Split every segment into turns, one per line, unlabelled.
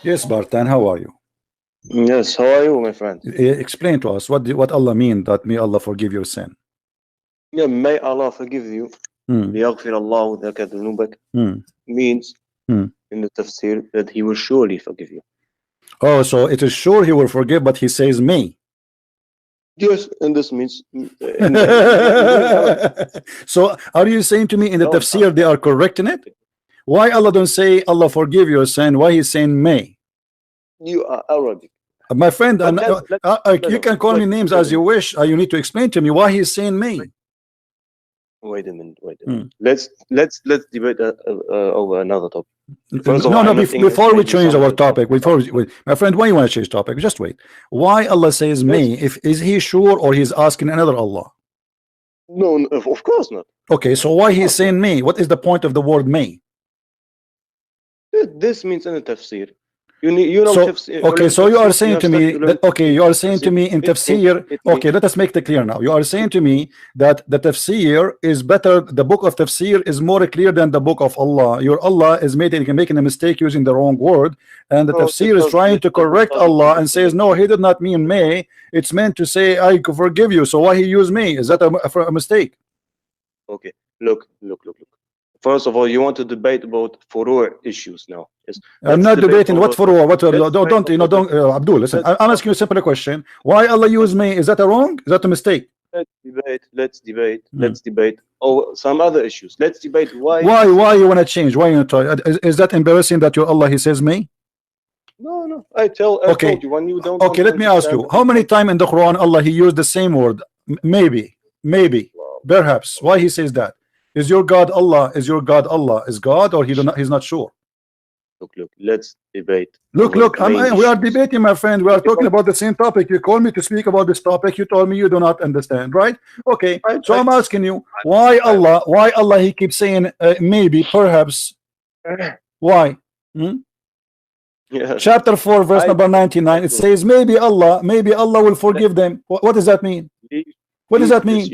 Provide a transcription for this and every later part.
Yes, Bartan, how are you?
Yes, how are you, my friend?
Explain to us what Allah mean that may Allah forgive your sin.
Yeah, may Allah forgive you. ليغفر الله لك ذنوبك means in the tafsir that He will surely forgive you.
Oh, so it is sure He will forgive, but He says may.
Yes, and this means.
So, are you saying to me in the tafsir they are correcting it? Why Allah don't say Allah forgive your sin? Why He's saying may?
You are Arabic.
My friend, you can call me names as you wish. You need to explain to me why He's saying may.
Wait a minute. Let's debate over another topic.
Before we change our topic, my friend, why you want to change topic? Just wait. Why Allah says may? Is He sure or He's asking another Allah?
No, of course not.
Okay, so why He's saying may? What is the point of the word may?
This means in the tafsir. You know tafsir.
Okay, so you are saying to me that, okay, you are saying to me in tafsir, okay, let us make it clear now. You are saying to me that the tafsir is better, the book of tafsir is more clear than the book of Allah. Your Allah is making a mistake using the wrong word, and the tafsir is trying to correct Allah and says, no, He did not mean may, it's meant to say I forgive you. So why He used may? Is that a mistake?
Okay, look. First of all, you want to debate about furu' issues now. Yes.
I'm not debating what furu'. Don't Abdul, listen. I'm asking you a simple question. Why Allah use may? Is that a wrong? Is that a mistake?
Let's debate. Oh, some other issues. Let's debate why.
Why you want to change? Why you try? Is that embarrassing that your Allah He says may?
No. I told you when you don't.
Okay, let me ask you. How many times in the Quran Allah He used the same word? Maybe, perhaps. Why He says that? Is your God Allah? Is God, or He's not sure?
Look, let's debate.
Look, we are debating, my friend. We are talking about the same topic. You called me to speak about this topic. You told me you do not understand, right? Okay, so I'm asking you, why Allah He keeps saying maybe, perhaps? Why?
Yeah.
Chapter 4, verse number 99. It says maybe Allah will forgive them. What does that mean? What does that mean?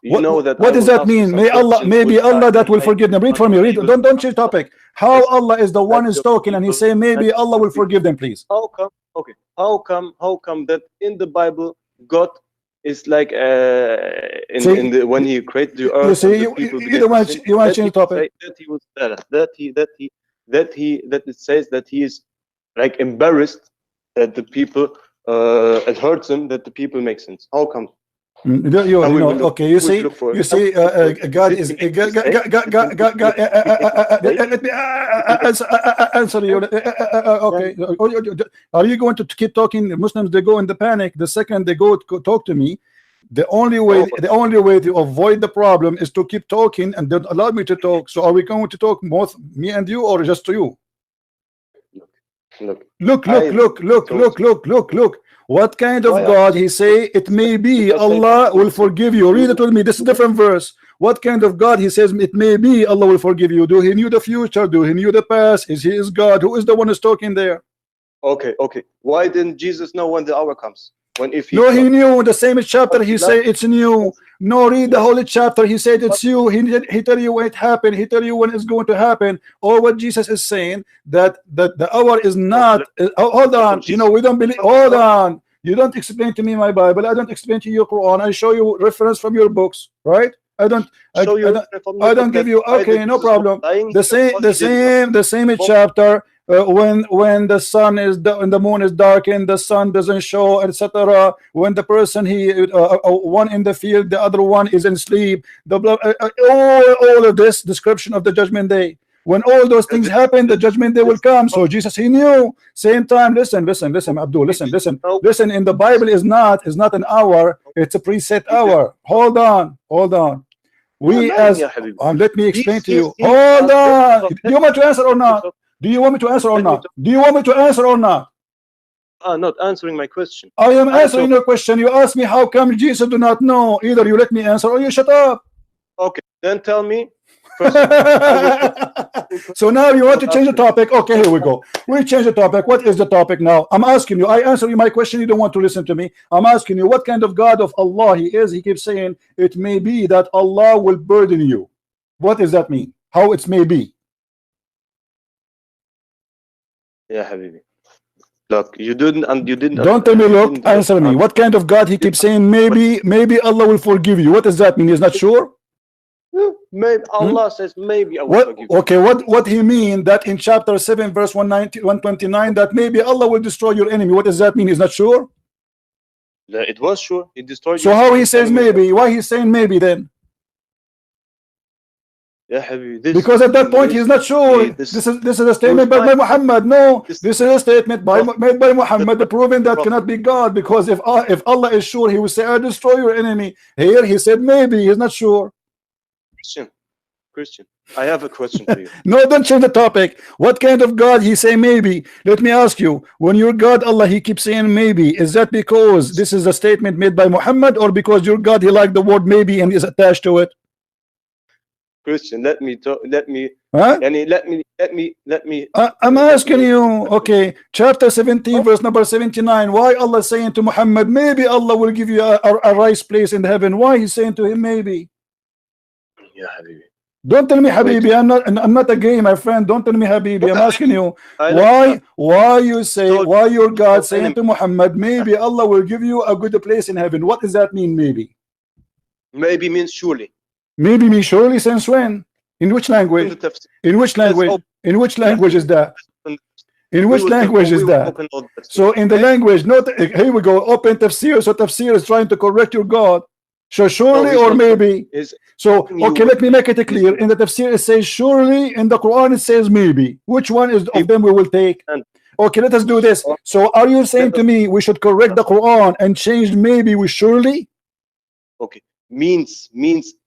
What does that mean? Maybe Allah that will forgive them. Read for me. Read. Don't change topic. How Allah is the one is talking and He say maybe Allah will forgive them, please.
How come? Okay. How come that in the Bible God is like when He created the earth?
You want to change topic.
That it says that He is like embarrassed that the people it hurts Him that the people make sense. How come?
Okay, you see, God is God. Let me answer you. Okay, are you going to keep talking? Muslims, they go in the panic the second they go to talk to me. The only way to avoid the problem is to keep talking and don't allow me to talk. So are we going to talk both me and you, or just to you? Look. What kind of God He say it may be Allah will forgive you? Read it with me. This is a different verse. What kind of God He says it may be Allah will forgive you? Do He knew the future? Do He knew the past? Is He is God? Who is the one who's talking there?
Okay. Why didn't Jesus know when the hour comes?
He knew. The same chapter He said it's new. No, read the whole chapter. He said it's you. He tell you when it happened. He tell you when it's going to happen. Or what Jesus is saying that the hour is not. Hold on. We don't believe. Hold on. You don't explain to me my Bible. I don't explain to you your Quran. I show you reference from your books, right? I don't give you. Okay, no problem. The same chapter. When the sun is and the moon is darkened, the sun doesn't show, etc. When the person one in the field, the other one is in sleep. All of this description of the judgment day. When all those things happen, the judgment day will come. So Jesus, He knew. Same time. Listen, Abdul. Listen. In the Bible is not an hour. It's a preset hour. Hold on. Let me explain to you. Hold on. Do you want to answer or not? Do you want me to answer or not?
Not answering my question.
I am answering your question. You ask me how come Jesus do not know. Either you let me answer or you shut up.
Okay, then tell me.
So now you want to change the topic. Okay, here we go. We change the topic. What is the topic now? I'm asking you. I answer you my question. You don't want to listen to me. I'm asking you what kind of God of Allah He is. He keeps saying it may be that Allah will burden you. What does that mean? How it may be?
Yeah, Habibi. Look, you didn't, and you didn't.
Don't tell me, look, answer me. What kind of God he keeps saying, maybe Allah will forgive you? What does that mean? He's not sure?
Maybe Allah says maybe I will forgive you.
Okay, what he mean that in chapter 7 verse 129 that maybe Allah will destroy your enemy? What does that mean? He's not sure?
It was sure. He destroyed.
So how he says maybe? Why he's saying maybe then? Because at that point he's not sure. This is a statement by Muhammad. No, this is a statement made by Muhammad, proving that cannot be God. Because if Allah is sure, he will say, "I destroy your enemy." Here he said maybe. He's not sure.
Christian, I have a question for you.
No, don't change the topic. What kind of God he say maybe? Let me ask you. When your God Allah he keeps saying maybe, is that because this is a statement made by Muhammad, or because your God he liked the word maybe and is attached to it?
Christian, let me talk. Let me.
Huh?
Let me.
I'm asking you. Okay, chapter 17, verse number 79. Why Allah saying to Muhammad, maybe Allah will give you a nice place in heaven? Why he's saying to him maybe?
Yeah, Habibi.
Don't tell me Habibi. I'm not a gay, my friend. Don't tell me Habibi. I'm asking you why you say, why your God saying to Muhammad, maybe Allah will give you a good place in heaven? What does that mean, maybe?
Maybe means surely.
Maybe means surely since when? In which language? In which language? In which language is that? In which language is that? So in the language, not here we go, open tafsir. So tafsir is trying to correct your God. So surely or maybe. So okay, let me make it clear. In the tafsir it says surely, in the Quran it says maybe. Which one is of them we will take? Okay, let us do this. So are you saying to me we should correct the Quran and change maybe with surely?
Okay, means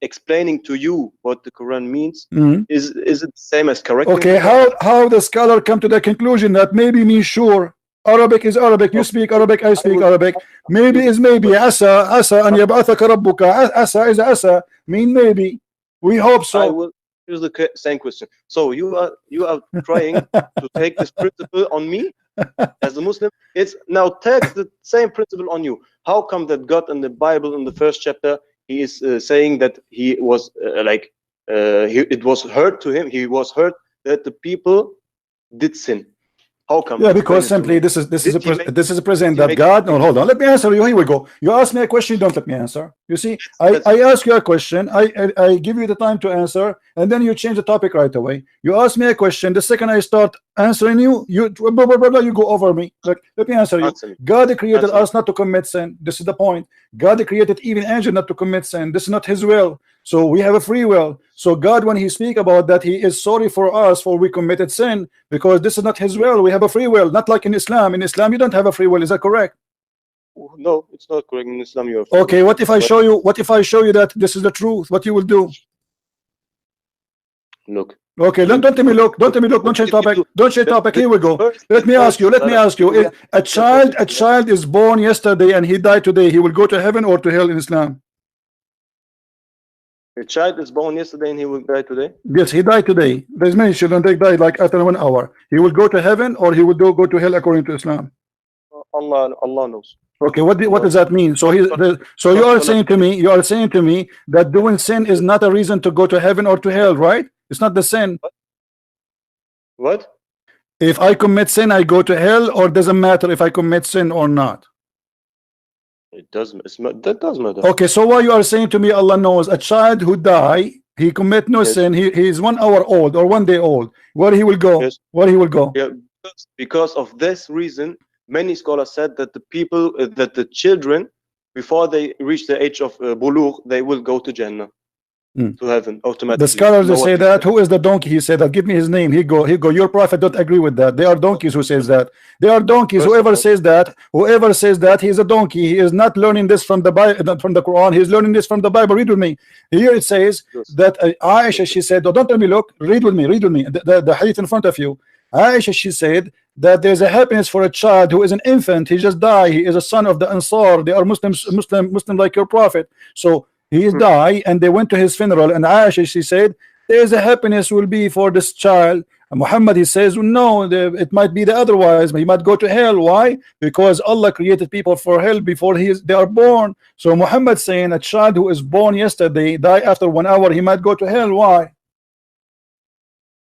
explaining to you what the Quran means. Is it the same as correcting?
Okay, how the scholar come to the conclusion that maybe means sure? Arabic is Arabic. You speak Arabic, I speak Arabic. Maybe is maybe. Asa an yab'athaka rabbuka. Asa is asa. Mean maybe. We hope so.
I will use the same question. So you are trying to take this principle on me as a Muslim. It's now take the same principle on you. How come that God in the Bible in the first chapter he is saying that he was it was hurt to him. He was hurt that the people did sin. How come?
Yeah, because simply this is a present that God. No, hold on. Let me answer you. Here we go. You ask me a question. You don't let me answer. You see, I ask you a question. I give you the time to answer, and then you change the topic right away. You ask me a question. The second I start answering you, you go over me. Like, let me answer you. God created us not to commit sin. This is the point. God created even angels not to commit sin. This is not His will. So we have a free will. So God, when He speak about that, He is sorry for us for we committed sin, because this is not His will. We have a free will, not like in Islam. In Islam, you don't have a free will. Is that correct?
No, it's not correct. In Islam, you have.
Okay. What if I show you? What if I show you that this is the truth? What you will do?
Look.
Okay. Don't tell me look. Don't tell me look. Don't change topic. Don't change topic. Here we go. Let me ask you. Let me ask you. A child is born yesterday and he died today. He will go to heaven or to hell in Islam?
A child is born yesterday and he will die today?
Yes, he died today. There's many children they died like after 1 hour. He will go to heaven or he will go to hell according to Islam.
Allah knows.
Okay, what does that mean? So you are saying to me that doing sin is not a reason to go to heaven or to hell, right? It's not the sin.
What?
If I commit sin, I go to hell, or doesn't matter if I commit sin or not?
It doesn't. That does matter.
Okay, so why you are saying to me Allah knows a child who die, he commit no sin, he is 1 hour old or 1 day old, where he will go?
Yes.
Where he will go?
Yeah, because of this reason, many scholars said that the people, that the children, before they reach the age of bulugh, they will go to Jannah, to heaven automatically.
The scholars they say that. Who is the donkey? He said that. Give me his name. He go. Your prophet don't agree with that. They are donkeys who says that. They are donkeys. Whoever says that, he is a donkey. He is not learning this from the Bible, from the Quran. He is learning this from the Bible. Read with me. Here it says that Aisha, she said, oh, don't tell me look, read with me, the hadith in front of you. Aisha, she said that there's a happiness for a child who is an infant. He just died. He is a son of the Ansar. They are Muslim like your prophet. So he died and they went to his funeral, and Aisha, she said there's a happiness will be for this child. And Muhammad, he says no, it might be the otherwise. He might go to hell. Why? Because Allah created people for hell before they are born. So Muhammad saying a child who is born yesterday die after 1 hour, he might go to hell. Why?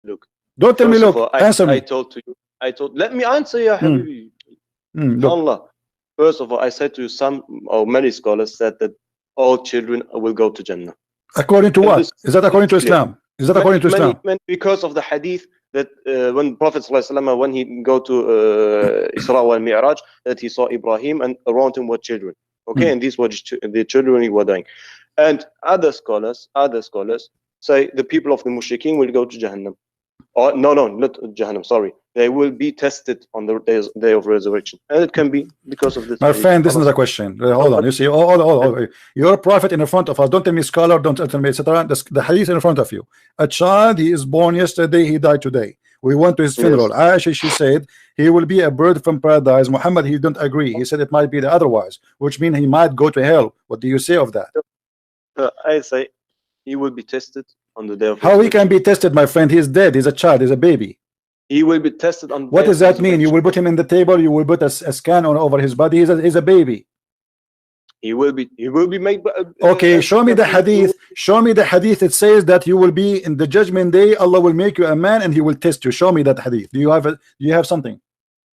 Look,
don't tell me look, answer me.
Let me answer you, Habibi.
Look,
Allah. First of all, I said to you, some or many scholars said that all children will go to Jannah.
according to
And
what?
this
Is that according to
is clear.
Islam? Is that according to Islam?
Because of the hadith that when Prophet ﷺ, when he go to Isra wal Mi'raj, that he saw Ibrahim and around him were children. Okay, and these were the children he were dying. And other scholars say the people of the Mushrikeen will go to Jahannam. Or no, not Jahannam. Sorry, they will be tested on the day of resurrection, and it can be because of this.
My friend, this is not a question. Hold on. You see, hold. You're a prophet in front of us. Don't tell me scholar. Don't tell me etc. The hadith in front of you. A child, he is born yesterday. He died today. We went to his funeral. Aisha, she said he will be a bird from paradise. Muhammad, he don't agree. He said it might be the otherwise, which means he might go to hell. What do you say of that?
I say he will be tested on the day of
how he can be tested, my friend? He's dead. He's a child. He's a baby.
He will be tested on.
What does that mean? You will put him in the table. You will put a scan on over his body. He's a baby.
He will be made.
Okay, show me the hadith. Show me the hadith. It says that you will be in the judgment day. Allah will make you a man and He will test you. Show me that hadith. Do you have something?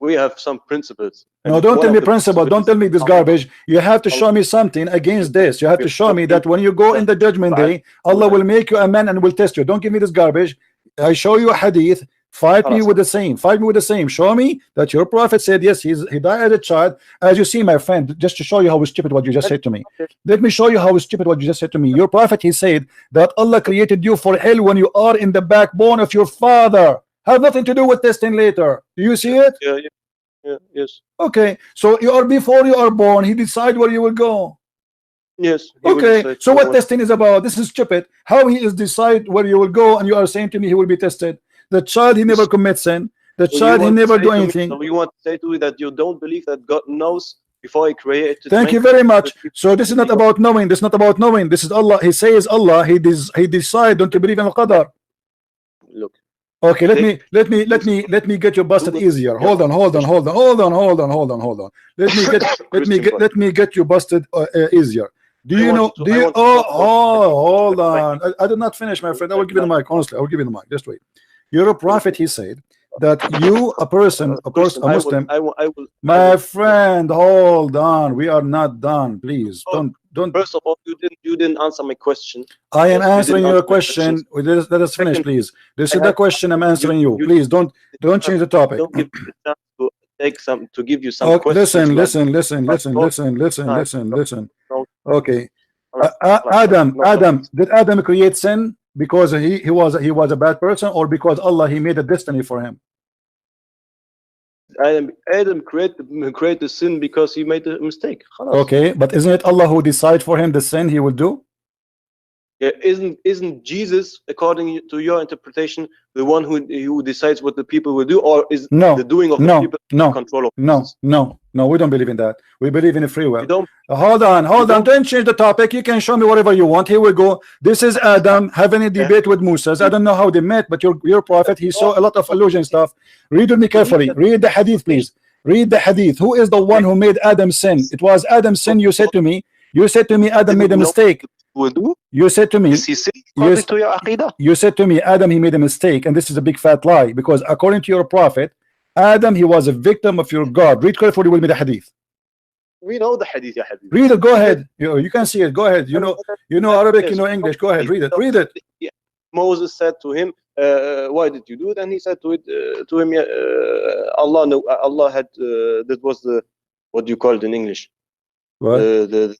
We have some principles.
No, don't tell me principle. Don't tell me this garbage. You have to show me something against this. You have to show me that when you go in the judgment day, Allah will make you a man and will test you. Don't give me this garbage. I show you a hadith. Fight me with the same. Fight me with the same. Show me that your prophet said yes, he died as a child. As you see, my friend, just to show you how stupid what you just said to me. Let me show you how stupid what you just said to me. Your prophet, he said that Allah created you for hell when you are in the backbone of your father. Have nothing to do with testing later. Do you see it?
Yeah, yes.
Okay, so you are before you are born. He decide where you will go.
Yes.
Okay, so what testing is about? This is stupid. How he is decide where you will go, and you are saying to me he will be tested. The child, he never commits sin. The child, he never do anything.
So you want to say to me that you don't believe that God knows before He created?
Thank you very much. So this is not about knowing. This is not about knowing. This is Allah. He says Allah. He decide. Don't you believe in al-qadar?
Look.
Okay, let me get you busted easier. Hold on. Let me get you busted easier. Do you know? Hold on. I did not finish, my friend. I will give you the mic. Honestly, I will give you the mic. Just wait. You're a prophet. He said that you, a Muslim.
I will.
My friend, hold on. We are not done. Please don't.
First of all, you didn't answer my question.
I am answering your question. Let us finish, please. This is the question I'm answering you. Please don't change the topic.
Don't give me a chance to give you some questions.
Listen. Okay. Adam, did Adam create sin because he was a bad person, or because Allah he made a destiny for him?
Adam created sin because he made a mistake.
Okay, but isn't it Allah who decides for him the sin he will do?
Yeah, isn't Jesus, according to your interpretation, the one who decides what the people will do, or is the doing of the people control of
No, we don't believe in that. We believe in a free will. Hold on. Don't change the topic. You can show me whatever you want. Here we go. This is Adam having a debate with Moses. I don't know how they met, but your prophet, he saw a lot of illusion stuff. Read with me carefully. Read the hadith, please. Read the hadith. Who is the one who made Adam sin? It was Adam's sin. You said to me Adam made a mistake. You said to me, you said to me, Adam, he made a mistake, and this is a big fat lie, because according to your prophet, Adam, he was a victim of your God. Read carefully with me the hadith.
We know the hadith, ya hadith.
Read it. Go ahead. You can see it. Go ahead. You know Arabic. You know English. Go ahead. Read it.
Yeah. Moses said to him, "Why did you do it?" And he said to him, Allah had that was the, what do you call it in English?
What?
The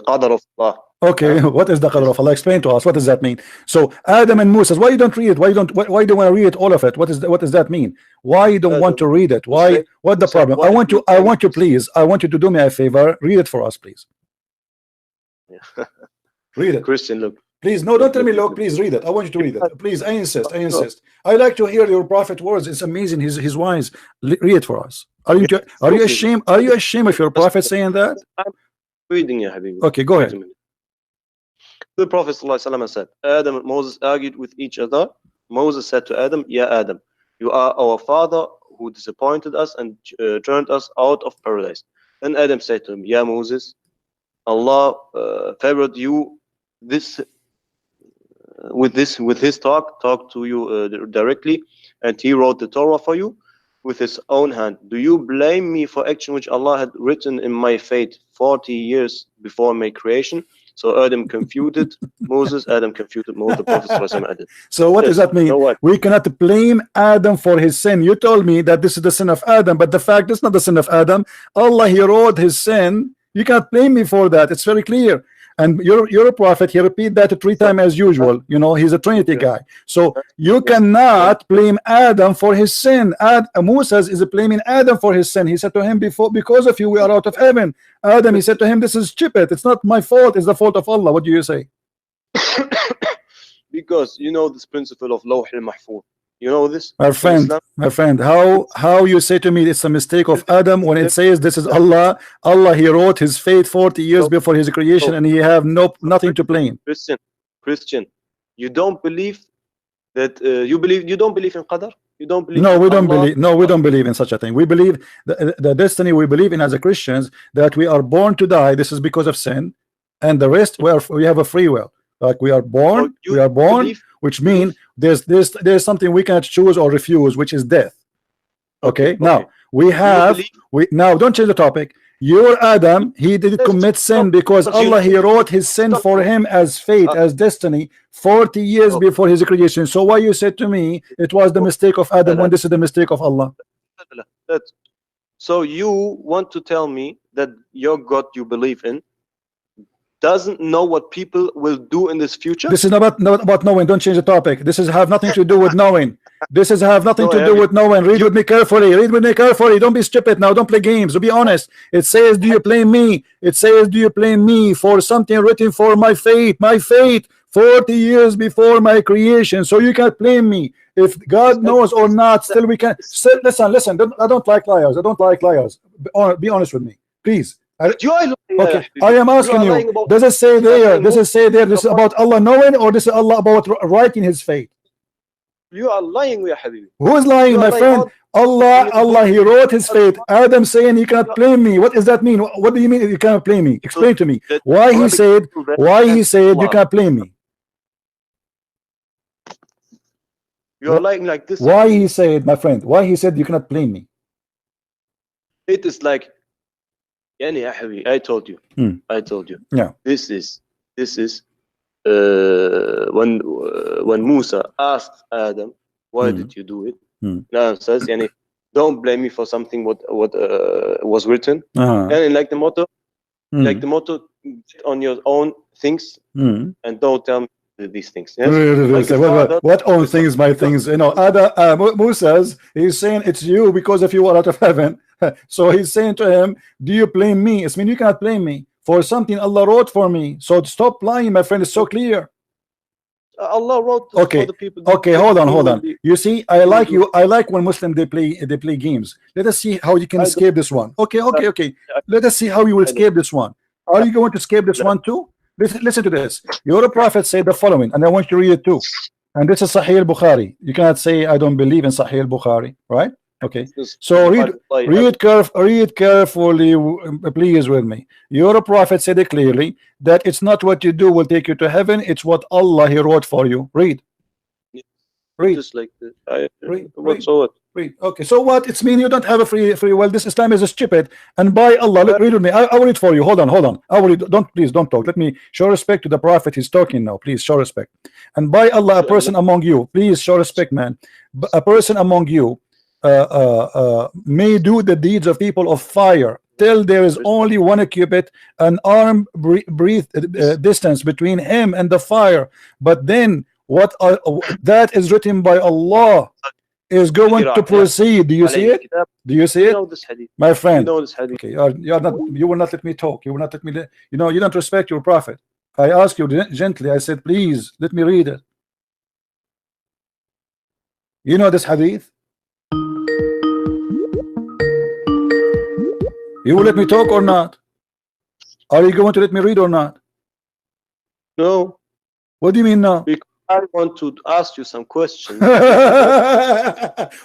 qadar of Allah.
Okay, what is the qadar of Allah? Explain to us. What does that mean? So Adam and Moses, why you don't read it? Why you don't want to read all of it? What does that mean? Why you don't want to read it? Why? What the problem? I want you to do me a favor. Read it for us, please.
Yeah.
Read it.
Christian, look.
Please, no, don't tell me look. Please read it. I want you to read it. Please, I insist. I like to hear your prophet words. It's amazing. He's wise. Read it for us. Are you ashamed? Are you ashamed of your prophet saying that?
I'm reading, ya Habibi.
Okay, go ahead.
The Prophet ﷺ said, Adam and Moses argued with each other. Moses said to Adam, "Ya Adam, you are our father who disappointed us and turned us out of paradise." Then Adam said to him, "Ya Moses, Allah favored you with his talk to you directly, and He wrote the Torah for you. with his own hand. Do you blame me for action which Allah had written in my fate 40 years before my creation? So Adam confuted Moses, Adam confuted Moses, the Prophet added.
So what does that mean? We cannot blame Adam for his sin. You told me that this is the sin of Adam, but the fact is not the sin of Adam. Allah, he wrote his sin. You cannot blame me for that. It's very clear. And you're a prophet. He repeat that 3 times as usual. You know, he's a Trinity guy. So you cannot blame Adam for his sin. Moses is blaming Adam for his sin. He said to him, because of you we are out of heaven. Adam, he said to him, this is stupid. It's not my fault. It's the fault of Allah. What do you say?
Because you know this principle of Lawh al-Mahfuz. You know this?
My friend, how you say to me it's a mistake of Adam when it says this is Allah? Allah, he wrote his fate 40 years before his creation, and he have nothing to blame.
Christian, you don't believe that you don't believe in Qadar? You don't believe?
No, we don't believe. No, we don't believe in such a thing. We believe the destiny we believe in as a Christians, that we are born to die. This is because of sin, and the rest we have a free will. Like we are born, which means there's something we cannot choose or refuse, which is death. Okay. Now now don't change the topic. Your Adam, he didn't commit sin because Allah, he wrote his sin for him as fate, as destiny 40 years before his creation. So why you said to me it was the mistake of Adam when this is the mistake of Allah?
So you want to tell me that your God you believe in doesn't know what people will do in this future?
This is not about knowing. Don't change the topic. This is have nothing to do with knowing. This is have nothing to do with knowing. Read with me carefully. Read with me carefully. Don't be stupid now. Don't play games. To be honest, it says, do you blame me? It says, do you blame me for something written for my fate? My fate 40 years before my creation. So you can't blame me. If God knows or not, still we can. Listen. I don't like liars. I don't like liars. Be honest with me, please. Okay, I am asking you, does it say there, this is about Allah knowing, or this is Allah about writing his fate?
You are lying, ya Habibi.
Who is lying, my friend? Allah, he wrote his fate. Adam saying he cannot blame me. What does that mean? What do you mean you cannot blame me? Explain to me. Why he said you can't blame me?
You are lying like this.
Why he said, my friend, why he said you cannot blame me?
It is like, Yani ya Habibi, I told you.
Yeah.
This is when Musa asked Adam, why did you do it? Now it says, yani, don't blame me for something what was written. And like the motto, on your own things, and don't tell me these things. Yes?
What own things, my things? You know, Musa's, he's saying it's you because of you are out of heaven. So he's saying to him, do you blame me? It's mean you cannot blame me for something Allah wrote for me. So stop lying, my friend. It's so clear.
Allah wrote for the people.
Okay, hold on. You see, I like when Muslims they play games. Let us see how you can escape this one. Okay. Let us see how you will escape this one. Are you going to escape this one too? Listen to this. Your prophet said the following, and I want you to read it too. And this is Sahih al-Bukhari. You cannot say I don't believe in Sahih al-Bukhari, right? Okay. So read carefully, please, with me. Your prophet said it clearly that it's not what you do will take you to heaven. It's what Allah he wrote for you. Read.
Just like this.
Read. Okay. So what? It's mean you don't have a free will. This Islam is stupid. And by Allah, read with me. I will read for you. Hold on. I will read. Please don't talk. Let me show respect to the prophet. He's talking now. Please show respect. And by Allah, a person among you, please show respect, man. A person among you may do the deeds of people of fire till there is only one cubit, an arm breadth distance between him and the fire. But then what that is written by Allah is going to proceed. Do you see it? Do you see it, my friend? Okay, you will not let me talk. You will not let me. You don't respect your prophet. I asked you gently. I said, please let me read it. You know this hadith? You will let me talk or not? Are you going to let me read or not?
No.
What do you mean no?
Because I want to ask you some questions.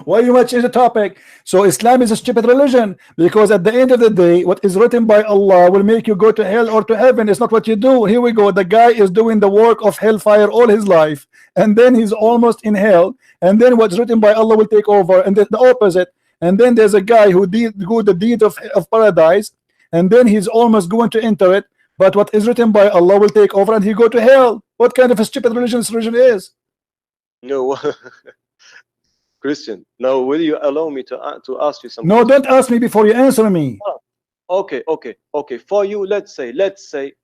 Why you might change the topic? So Islam is a stupid religion, because at the end of the day, what is written by Allah will make you go to hell or to heaven. It's not what you do. Here we go. The guy is doing the work of hellfire all his life, and then he's almost in hell, and then what's written by Allah will take over, and then the opposite. and then there's a guy who did the deed of paradise, and then he's almost going to enter it, but what is written by Allah will take over and he go to hell. What kind of a stupid religion this religion is?
No. Christian, now will you allow me to ask you something?
No, don't ask me before you answer me.
Okay. For you, let's say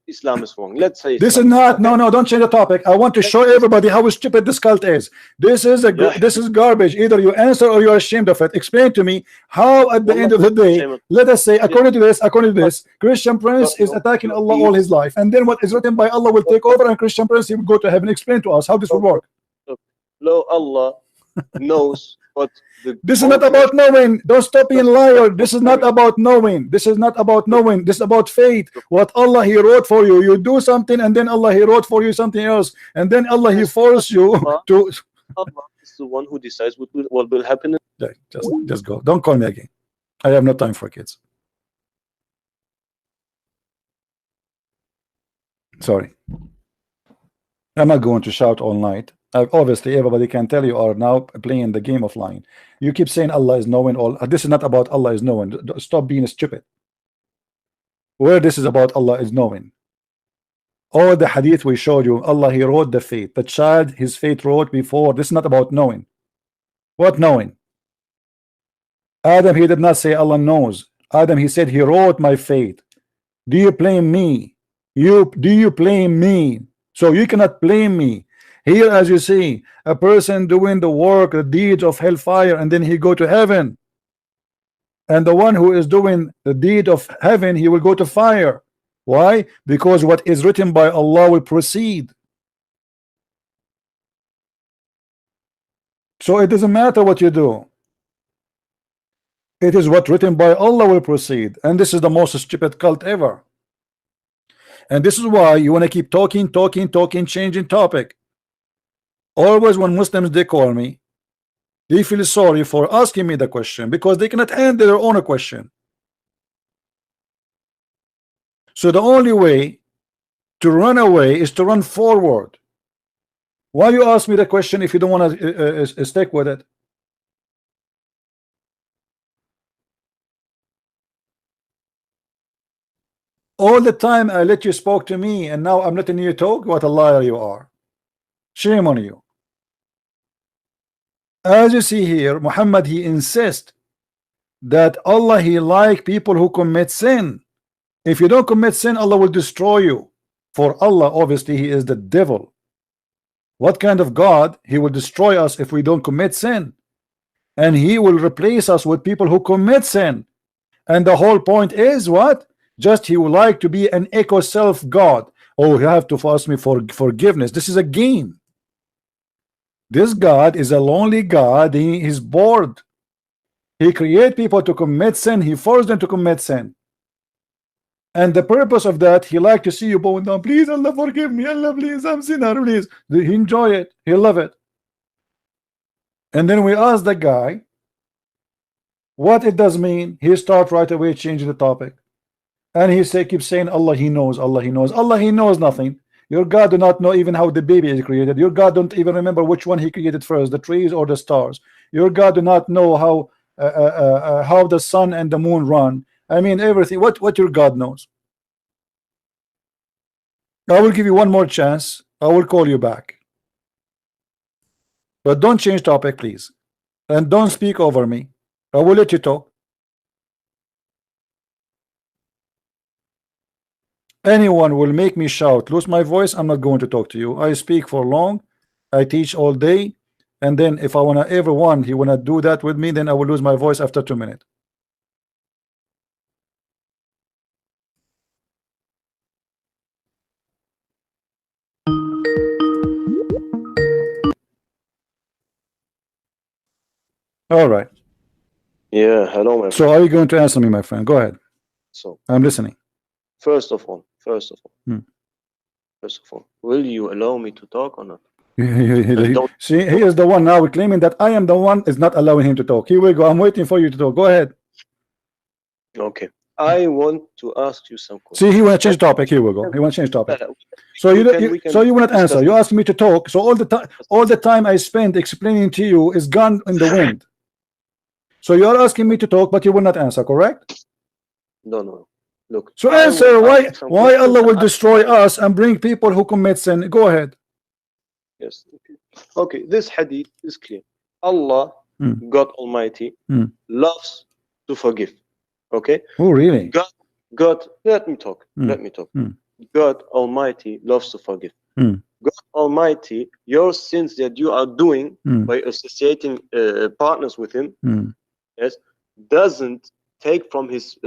Islam is wrong. Let's say
this is not. Okay. No, don't change the topic. I want to show everybody how stupid this cult is. This is this is garbage. Either you answer or you are ashamed of it. Explain to me how, at the end of the day, let us say, according to this, Christian Prince is attacking Allah all his life, and then what is written by Allah will take over, and Christian Prince he will go to heaven. Explain to us how this will work.
No, Allah knows what.
This is not about knowing. Don't stop being a liar. This is not about knowing. This is not about knowing. This is about faith. What Allah he wrote for you. You do something, and then Allah he wrote for you something else, and then Allah he forced you to.
Allah is the one who decides what will happen.
Just go. Don't call me again. I have no time for kids. Sorry. I'm not going to shout all night. Obviously, everybody can tell you are now playing the game of lying. You keep saying Allah is knowing all. This is not about Allah is knowing. Stop being stupid. Where this is about Allah is knowing. All the hadith we showed you, Allah he wrote the fate. The child, his fate wrote before. This is not about knowing. What knowing? Adam, he did not say Allah knows. Adam, he said he wrote my fate. Do you blame me? Do you blame me? So you cannot blame me. Here, as you see, a person doing the work, the deeds of hellfire, and then he go to heaven. And the one who is doing the deed of heaven, he will go to fire. Why? Because what is written by Allah will proceed. So it doesn't matter what you do. It is what written by Allah will proceed. And this is the most stupid cult ever. And this is why you want to keep talking, changing topic. Always when Muslims they call me, they feel sorry for asking me the question because they cannot handle their own question. So the only way to run away is to run forward. Why you ask me the question if you don't want to stick with it? All the time I let you spoke to me, and now I'm letting you talk. What a liar you are. Shame on you. As you see here, Muhammad he insists that Allah he like people who commit sin. If you don't commit sin, Allah will destroy you. For Allah, obviously, he is the devil. What kind of God? He will destroy us if we don't commit sin. And he will replace us with people who commit sin. And the whole point is what? Just he would like to be an echo self God. Oh, you have to ask me for forgiveness. This is a game. This God is a lonely God. He is bored. He creates people to commit sin. He forced them to commit sin. And the purpose of that, he like to see you bowing down. Please, Allah, forgive me. Allah, please, I'm sinner, please. He enjoy it. He love it. And then we ask the guy what it does mean. He start right away changing the topic. And he keeps saying Allah he knows, Allah he knows. Allah he knows nothing. Your God do not know even how the baby is created. Your God don't even remember which one he created first, the trees or the stars. Your God do not know how the sun and the moon run. I mean everything. What your God knows. I will give you one more chance. I will call you back. But don't change topic, please. And don't speak over me. I will let you talk. Anyone will make me shout, lose my voice, I'm not going to talk to you. I speak for long, I teach all day, and then if I wanna everyone he wanna do that with me, then I will lose my voice after 2 minutes. All right.
Yeah, hello, my friend.
So are you going to answer me, my friend? Go ahead.
So
I'm listening.
First of all, will you allow me to talk or not?
See, he is the one now claiming that I am the one is not allowing him to talk. Here we go. I'm waiting for you to talk. Go ahead.
Okay. I want to ask you some questions.
See, he want to change topic. Here we go. He want to change topic. So you will not answer. You ask me to talk. So all the time I spend explaining to you is gone in the wind. So you are asking me to talk, but you will not answer, correct?
No. Look.
So
I
answer
will
why
ask some
why
questions
Allah will
and
destroy us and bring people who commit sin. Go ahead.
yes. Okay. This hadith is clear. Allah, God Almighty, loves to forgive. Okay.
Oh, really?
God. Let me talk. Let me talk. God Almighty loves to forgive. God Almighty, your sins that you are doing by associating partners with Him, yes, doesn't take from His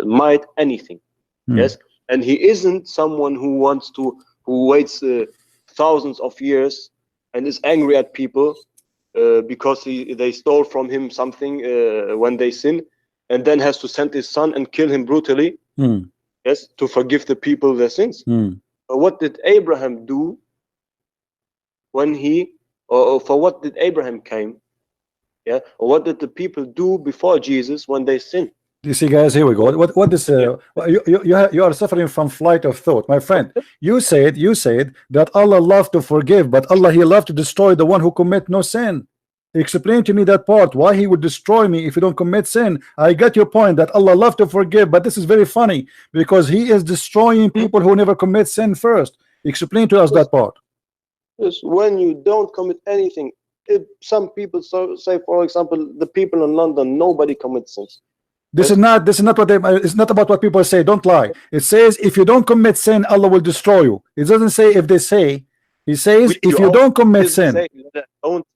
might anything. Yes, and He isn't someone who waits thousands of years and is angry at people because they stole from Him something when they sin, and then has to send His son and kill him brutally. Yes, to forgive the people their sins. But what did Abraham do when for what did Abraham came? Yeah, or what did the people do before Jesus when they sinned?
You see, guys, here we go. What is you are suffering from flight of thought, my friend. You said that Allah loved to forgive, but Allah, He loved to destroy the one who commit no sin. Explain to me that part, why He would destroy me if you don't commit sin. I got your point that Allah loved to forgive, but this is very funny because He is destroying people who never commit sin first. Explain to us that part.
Yes, when you don't commit anything, if some people say, for example, the people in London, nobody commits sins.
This is not what it's not about what people say. Don't lie. It says if you don't commit sin, Allah will destroy you. It doesn't say if they say. He says if you don't commit sin.
Don't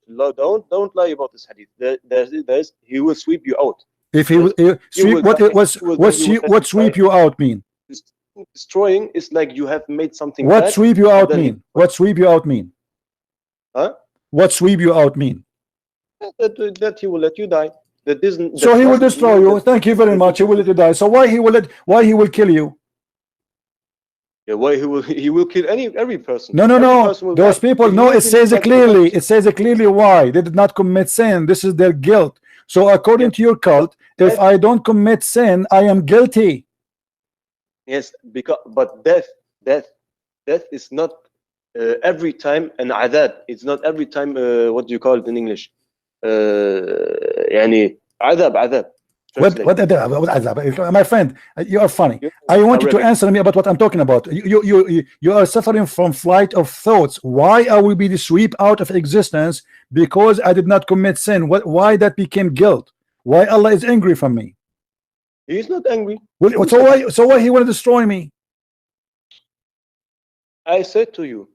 lie about this hadith. He will sweep you out.
If he sweep, what sweep you out mean?
Destroying is like you have made something.
What sweep you out mean? What sweep you out mean?
Huh?
What sweep you out mean?
That He will let you die. That isn't.
So He will destroy you. Thank you very much. He will let you die. So why He will kill you?
Yeah, why He will kill every person.
No. Those people. No, it says it clearly. It says it clearly why they did not commit sin. This is their guilt. So according to your cult, if I don't commit sin, I am guilty.
Yes, but death is not every time an adab. It's not every time. What do you call it in English? يعني adab. What
my friend, you are funny. I want you to answer me about what I'm talking about. You are suffering from flight of thoughts. Why are we being swept out of existence because I did not commit sin? Why that became guilt? Why Allah is angry from me?
He is not angry.
Well, so why He want to destroy me?
I said to you,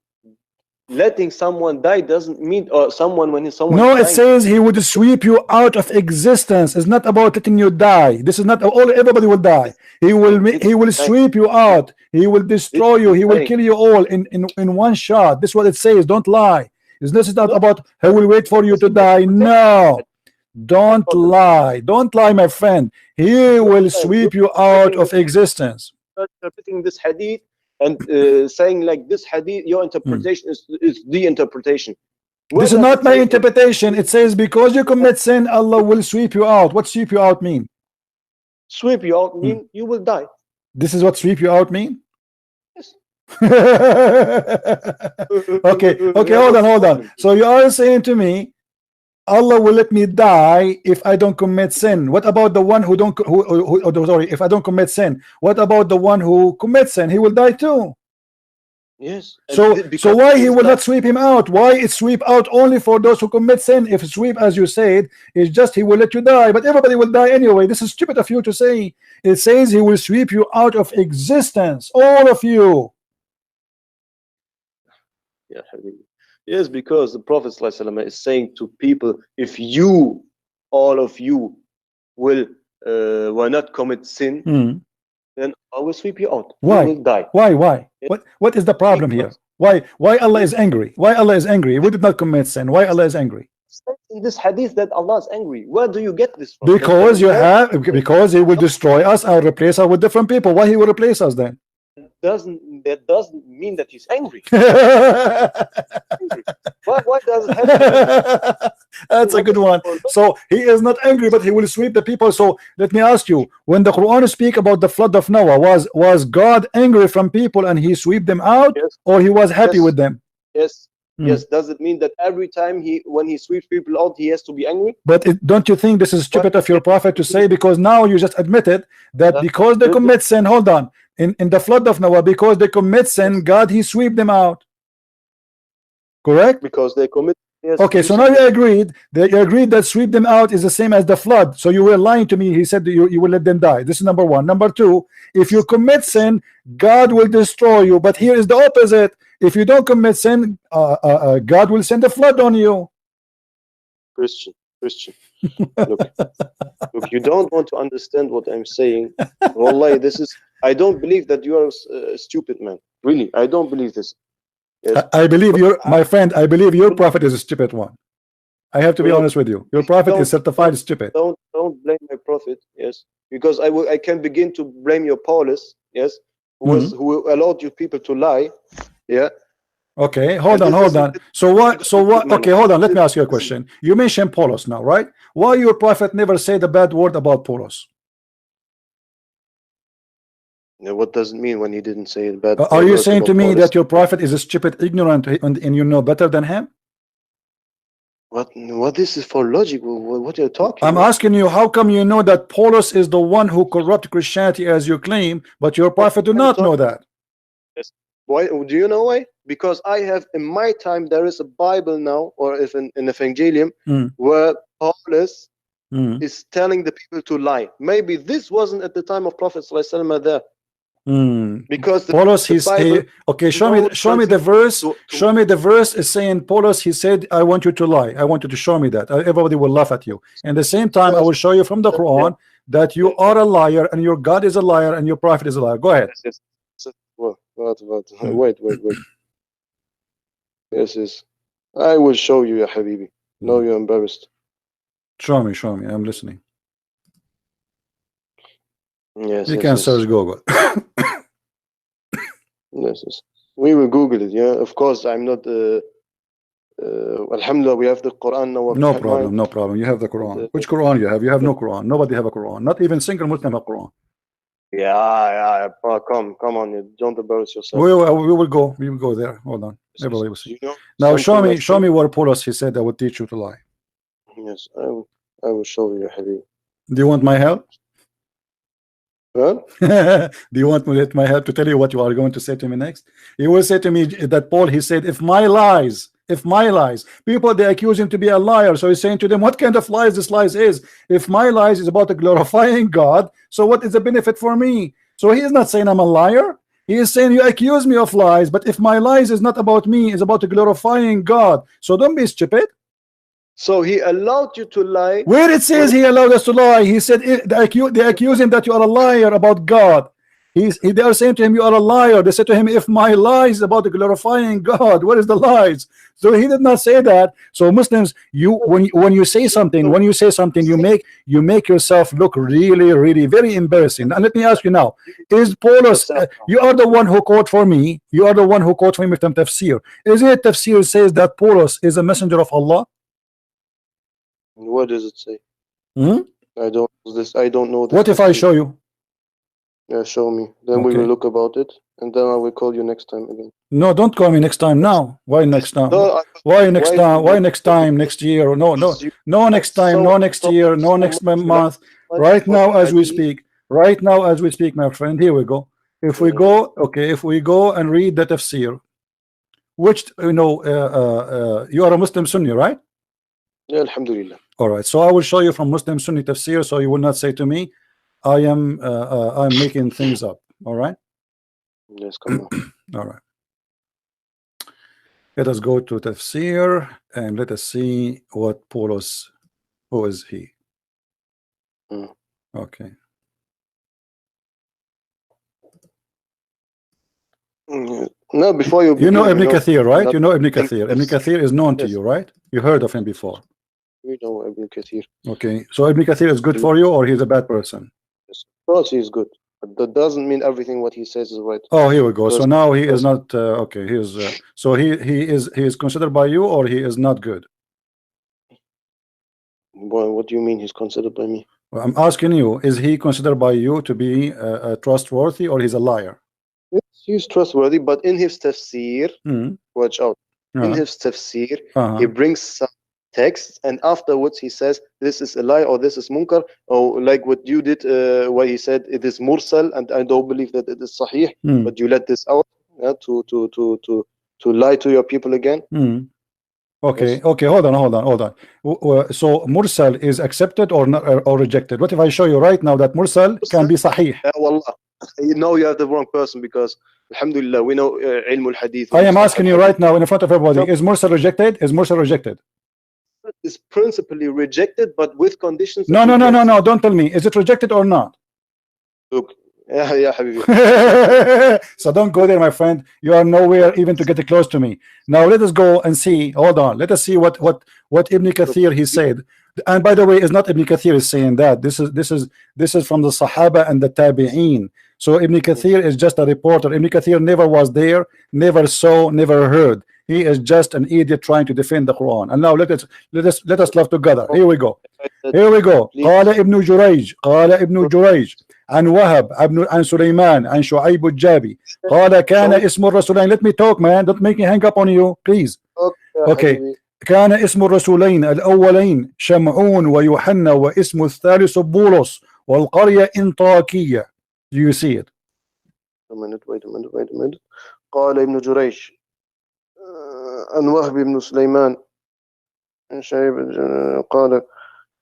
letting someone die doesn't mean, or someone when someone.
No, it says He would sweep you out of existence. It's not about letting you die. This is not everybody will die. He will sweep you out. He will destroy you. He will kill you all in one shot. This is what it says. Don't lie. It's not about He will wait for you to die. No, don't lie. Don't lie, my friend. He will sweep you out of existence.
Interpreting this hadith and saying like this hadith, your interpretation is the interpretation.
This is not my interpretation. It says because you commit sin, Allah will sweep you out. What sweep you out mean?
Sweep you out mean you will die.
This is what sweep you out mean?
Yes.
Okay, hold on. So you are saying to me, Allah will let me die if I don't commit sin. What about the one who don't if I don't commit sin? What about the one who commits sin? He will die too.
Yes.
So why He will not sweep him out? Why it sweep out only for those who commit sin? If sweep, as you said, is just He will let you die, but everybody will die anyway. This is stupid of you to say. It says He will sweep you out of existence, all of you.
Yeah. Yes, because the Prophet ﷺ is saying to people, if you, all of you, will not commit sin, then I will sweep you out.
Why?
You will die.
Why? What is the problem here? Why Allah is angry? Why Allah is angry? We did not commit sin. Why Allah is angry?
In this hadith that Allah is angry. Where do you get this from?
Because He will destroy us and replace us with different people. Why He will replace us then?
That doesn't mean that He's angry. Why does it happen?
That's a good one. So He is not angry, but He will sweep the people. So let me ask you, when the Quran speak about the flood of Noah, was God angry from people and He swept them out,
yes.
or He was happy with them?
Yes. Yes, does it mean that every time when he sweeps people out, he has to be angry?
But don't you think this is stupid of your prophet to say? Because now you just admitted that because they commit sin, hold on, in the flood of Noah, because they commit sin, God, he sweep them out. Correct?
Because they commit. Yes,
okay, so now you agreed that sweep them out is the same as the flood. So you were lying to me. He said that you will let them die. This is number one. Number two, if you commit sin, God will destroy you. But here is the opposite. If you don't commit sin, God will send a flood on you.
Christian, look, you don't want to understand what I'm saying. Wallahi, I don't believe that you are a stupid man. Really, I don't believe this. Yes.
I believe my friend, I believe your prophet is a stupid one. I have to be honest with you. Your prophet is certified stupid.
Don't blame my prophet, yes, because I can begin to blame your Paulus, yes, who allowed you people to lie, yeah.
Okay, hold on. So what? Okay, hold on. Let me ask you a question. You mentioned Paulus now, right? Why your prophet never said a bad word about Paulus?
What does it mean when he didn't say it bad?
Are you saying to me that your prophet is a stupid, ignorant, and you know better than him?
What this is for logic? What are you talking
I'm
about?
asking you, how come you know that Paulus is the one who corrupted Christianity as you claim, but your prophet do not know that?
Yes. Why? Do you know why? Because I have, in my time, there is a Bible now, or if in Evangelium, where Paulus is telling the people to lie. Maybe this wasn't at the time of Prophet ﷺ there. Because
Paulus, okay, show me the verse. Show me the verse is saying Paulus, he said, I want you to lie. I want you to show me that. Everybody will laugh at you. And at the same time, I will show you from the Quran that you are a liar, and your God is a liar, and your prophet is a liar. Go ahead.
Yes. Wait. Yes. I will show you, ya Habibi. No, you're embarrassed.
Show me. I'm listening.
Yes.
You can search Google.
Yes. We will Google it. Yeah, of course. I'm not. Alhamdulillah, we have the Quran now.
No problem. You have the Quran. Which Quran you have? You have no Quran. Nobody have a Quran. Not even single Muslim have a Quran.
Yeah. Come on. You don't embarrass yourself.
We will go there. Hold on. Everybody will see. Now show me where Paulus he said I would teach you to lie.
Yes, I will show you, Habib.
Do you want my help?
Huh?
Do you want my help to tell you what you are going to say to me next? He will say to me that Paul, he said, if my lies, people, they accuse him to be a liar. So he's saying to them, what kind of lies this lies is? If my lies is about glorifying God, so what is the benefit for me? So he is not saying I'm a liar. He is saying you accuse me of lies, but if my lies is not about me, it's about glorifying God. So don't be stupid.
So he allowed you to lie.
Where it says he allowed us to lie, he said they accuse him that you are a liar about God. They are saying to him, you are a liar. They said to him, if my lies is about glorifying God, what is the lies? So he did not say that. So Muslims, when you say something, you make yourself look really very embarrassing. And let me ask you now, is Paulus, you are the one who quote for me, from tafsir. Isn't it tafsir says that Paulus is a messenger of Allah?
What does it say? I don't know this.
What if I show you?
Yeah, show me. Then we will look about it, and then I will call you next time again.
No, don't call me next time now. Why next time? Why next time? Why next time? Next year? No next time, no next year, no next month. Right now as we speak, my friend, here we go. If we go and read the tafsir, which you are a Muslim Sunni, right?
Yeah, alhamdulillah.
All right, so I will show you from Muslim Sunni tafsir, so you will not say to me I'm making things up. All right.
Yes, come on.
All right. Let us go to tafsir and let us see what Paulus, who is he? Okay.
No, before you
know Ibn Kathir, right? You know Ibn Kathir. Ibn Kathir is known to you, right? You heard of him before.
We know Ibn Kathir.
Okay, so Ibn Kathir is good for you, or he's a bad person?
Yes, of course he's good, but that doesn't mean everything what he says is right.
Oh, here we go. So now he is not okay. He is so he is considered by you, or he is not good?
Well, what do you mean he's considered by me?
Well, I'm asking you, is he considered by you to be trustworthy, or he's a liar?
Yes, he's trustworthy, but in his tafsir, watch out. in his tafsir,
Uh-huh.
he brings some texts, and afterwards he says this is a lie or this is munkar, or like what you did, where he said it is mursal, and I don't believe that it is sahih, but you let this out, to lie to your people again.
Okay,
Yes.
okay, hold on. So mursal is accepted or not, or rejected? What if I show you right now that mursal can be sahih?
Wallah, you know you have the wrong person, because alhamdulillah we know ilm al-hadith.
I am asking you right now in front of everybody, is mursal rejected? Is mursal rejected?
Is principally rejected, but with conditions.
No, don't tell me, is it rejected or not?
Look, yeah, habibi.
So don't go there, my friend. You are nowhere even to get close to me. Now let us go and see. Hold on, let us see what Ibn Kathir he said. And by the way, it's not Ibn Kathir is saying that. This is from the Sahaba and the Tabi'een. So Ibn Kathir is just a reporter. Ibn Kathir never was there, never saw, never heard. He is just an idiot trying to defend the Quran. And now let us love together. Here we go. قال ابن جريج عن وهب عن سليمان عن شعيب الجابي قال كان اسم الرسولين. Let me talk, man. Don't make me hang up on you, please. Okay. كان اسم الرسولين الأولين شمعون ويوحنا واسم الثالث بولس والقرية انطاكية. Do you see it?
Wait a minute. قال ابن جريج عن وهب بن سليمان عن شعيب قال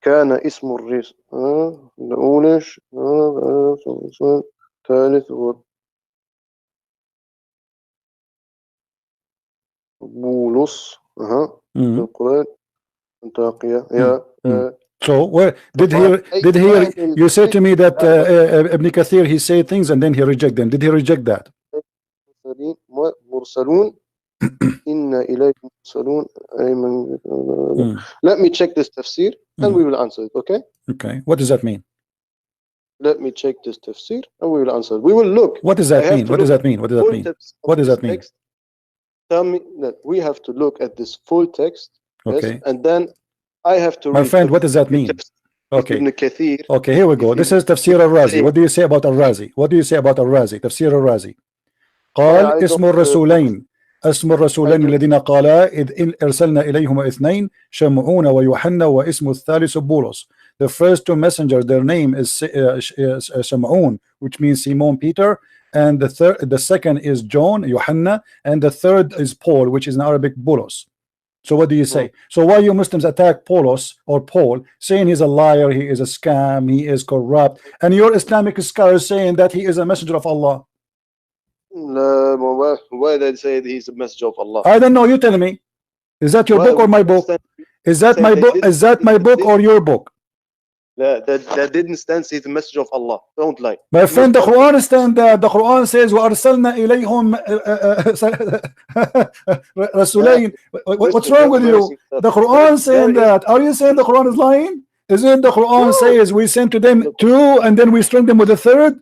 كان اسم الرسول الأولى ثالث بولس القرآن انطاكية.
So where did he you say to me that Ibn Kathir he say things and then he reject them? Did he reject that?
مرسلون إن إليكم مرسلون. Let me check this tafsir and we will answer it. Okay,
what does that mean?
Let me check this tafsir and we will answer it. We will look.
What does that mean? What does that mean? What does that mean?
Tell me that we have to look at this full text.
Okay.
Yes, and then I have to
my friend, what does that mean? Okay, here we go. This is Tafsir al-Razi. What do you say about al-Razi? Tafsir al-Razi. قال اسم الرسولين الذين قالا إذ إن أرسلنا إليهما اثنين شمعون ويوحنا واسم الثالث بولس. The first two messengers, their name is Shamaun, which means Simon Peter, and the second is John, Yohanna, and the third is Paul, which is in Arabic Boulos. So what do you say? So why you Muslims attack Paulos or Paul, saying he's a liar, he is a scam, he is corrupt, and your Islamic scholars saying that he is a messenger of Allah?
Why they say he's a messenger of Allah?
I don't know. You tell me. Is that your book or my book? Is that my book? Is that my book or your book?
That didn't stand he's the messenger of Allah. Don't lie.
My friend, the Quran stand that. The Quran says وَأَرْسَلْنَا إِلَيْهُمْ رَسُولَيْن. What's wrong with you? The Quran saying that. Are you saying the Quran is lying? Isn't the Quran says we sent to them two and then we strengthen them with a third?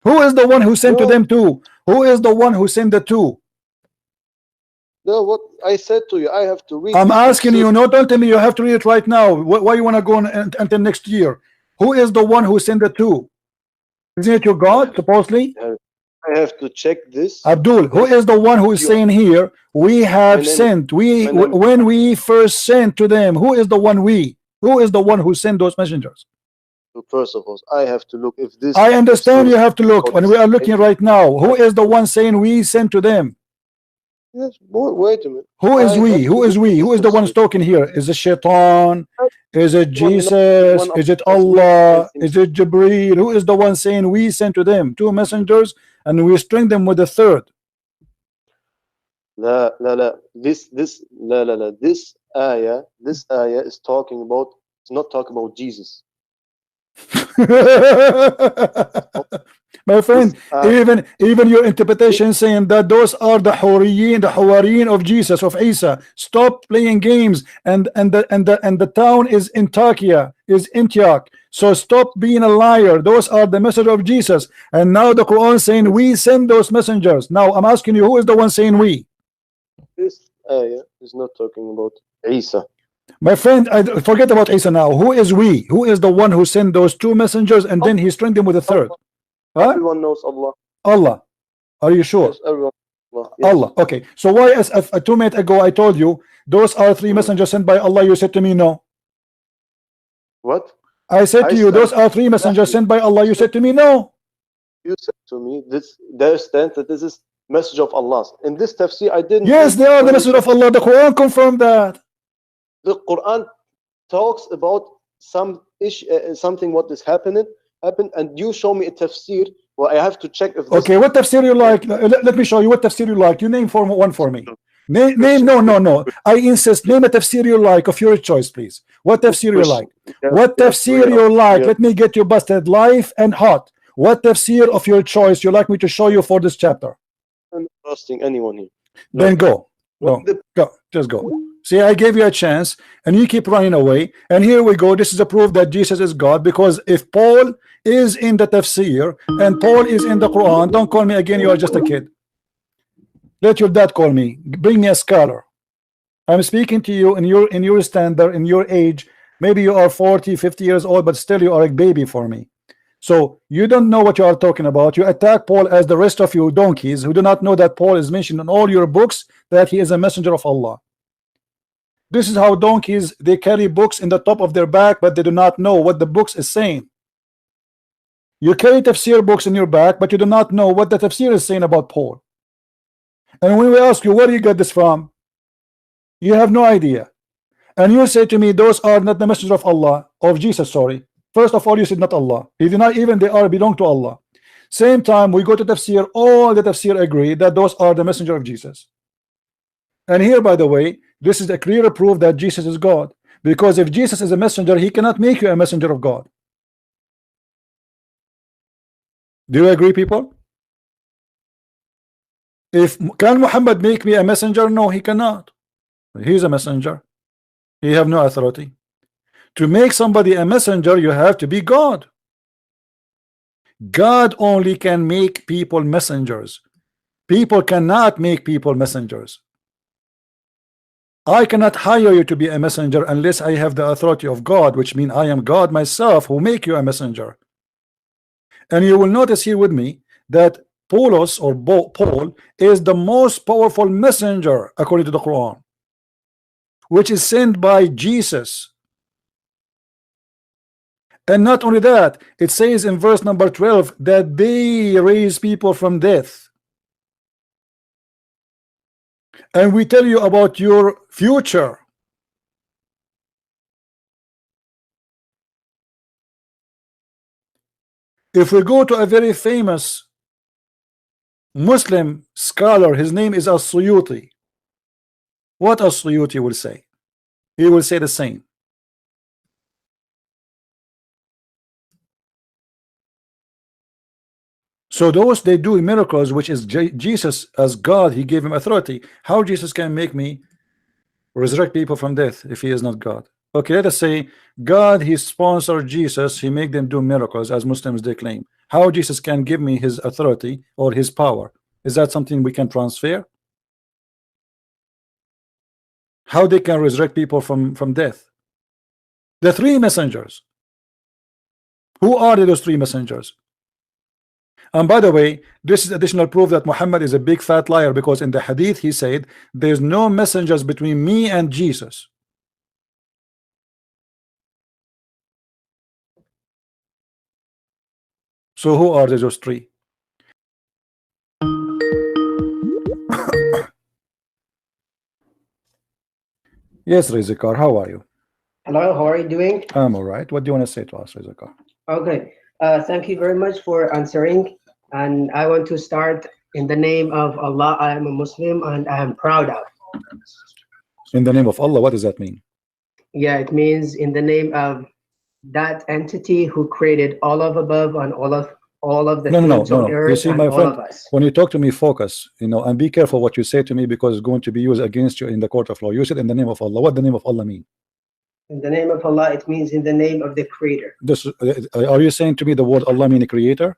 Who is the one who sent to them two? Who is the one who sent the two?
No, what I said to you, I have to read.
I'm asking you, no, don't tell me you have to read it right now. Why you want to go on until next year? Who is the one who sent the two? Isn't it your God, supposedly?
I have to check this.
Abdul, who is the one who is saying here, we have sent, when we first sent to them, who is the one we? Who is the one who sent those messengers?
First of all, I have to look if this.
I understand you have to look. When we are looking right now, who is the one saying we sent to them?
Yes, wait a minute.
Who is we? Who is we? Who is the one talking here? Is it Shaitan? Is it Jesus? Is it Allah? Is it Jibreel? Who is the one saying we sent to them two messengers and we string them with a third?
La. This ayah is talking about. It's not talking about Jesus.
My friend, even your interpretation saying that those are the Hawariyin of Jesus, of Isa. Stop playing games. And the town is Antakya, is Antioch. So stop being a liar. Those are the messenger of Jesus. And now the Quran saying we send those messengers. Now I'm asking you, who is the one saying we?
This ayah is not talking about Isa.
My friend, I forget about Isa now. Who is we? Who is the one who sent those two messengers and then he strengthened them with a third?
Everyone knows Allah.
Allah. Are you sure?
Yes, everyone. Well, yes.
Allah. Okay. So why, as a 2 minutes ago, I told you those are 3 messengers sent by Allah, you said to me no.
What?
I said to you, those are 3 messengers sent by Allah, you said to me no.
You said to me, they stand that this is message of Allah. In this tafsir, I didn't.
Yes, they are the message of Allah. The Quran confirmed that.
The Quran talks about some issue, something what is happened, and you show me a tafsir. Well, I have to check if.
Okay, what tafsir you like? Let me show you what tafsir you like. You name one for me. Name. No. I insist. Name a tafsir you like of your choice, please. What tafsir you like? What tafsir you like? Let me get you busted live and hot. What tafsir of your choice you like me to show you for this chapter?
I'm not trusting anyone here.
Then go. Just go. See, I gave you a chance and you keep running away. And here we go. This is a proof that Jesus is God, because if Paul is in the tafsir and Paul is in the Quran, don't call me again. You are just a kid. Let your dad call me. Bring me a scholar. I'm speaking to you in your standard, in your age. Maybe you are 40, 50 years old, but still you are a baby for me. So you don't know what you are talking about. You attack Paul as the rest of you donkeys who do not know that Paul is mentioned in all your books, that he is a messenger of Allah. This is how donkeys, they carry books in the top of their back, but they do not know what the books is saying. You carry tafsir books in your back, but you do not know what the tafsir is saying about Paul. And when we ask you, where do you get this from? You have no idea. And you say to me, those are not the messengers of Allah, of Jesus, sorry. First of all, you said not Allah. He did not even, they are belong to Allah. Same time, we go to tafsir, all the tafsir agree that those are the messenger of Jesus. And here, by the way, this is a clear proof that Jesus is God. Because if Jesus is a messenger, he cannot make you a messenger of God. Do you agree, people? Can Muhammad make me a messenger? No, he cannot. He's a messenger. He have no authority. To make somebody a messenger, you have to be God. God only can make people messengers. People cannot make people messengers. I cannot hire you to be a messenger unless I have the authority of God, which means I am God myself who make you a messenger. And you will notice here with me that Paul is the most powerful messenger according to the Quran, which is sent by Jesus. And not only that, it says in verse number 12 that they raise people from death. And we tell you about your future. If we go to a very famous Muslim scholar, his name is As-Suyuti. What As-Suyuti will say? He will say the same. So those, they do miracles, which is Jesus as God, he gave him authority. How Jesus can make me resurrect people from death if he is not God? Okay, let us say God, he sponsored Jesus, he make them do miracles as Muslims they claim. How Jesus can give me his authority or his power? Is that something we can transfer? How they can resurrect people from death? The 3 messengers. Who are those 3 messengers? And by the way, this is additional proof that Muhammad is a big fat liar, because in the hadith he said there's no messengers between me and Jesus. So who are those 3? Yes, Rizikar, how are you?
Hello, how are you doing?
I'm all right. What do you want to say to us, Rizikar?
Okay, thank you very much for answering. And I want to start in the name of Allah. I am a Muslim and I am proud of.
In the name of Allah, what does that mean?
Yeah, it means in the name of that entity who created all of above and all of the things on earth.
You see,
and
my
all
friend,
of us.
when you talk to me, focus, and be careful what you say to me, because it's going to be used against you in the court of law. You said in the name of Allah. What the name of Allah mean?
In the name of Allah, it means in the name of the Creator.
Are you saying to me the word Allah mean a creator?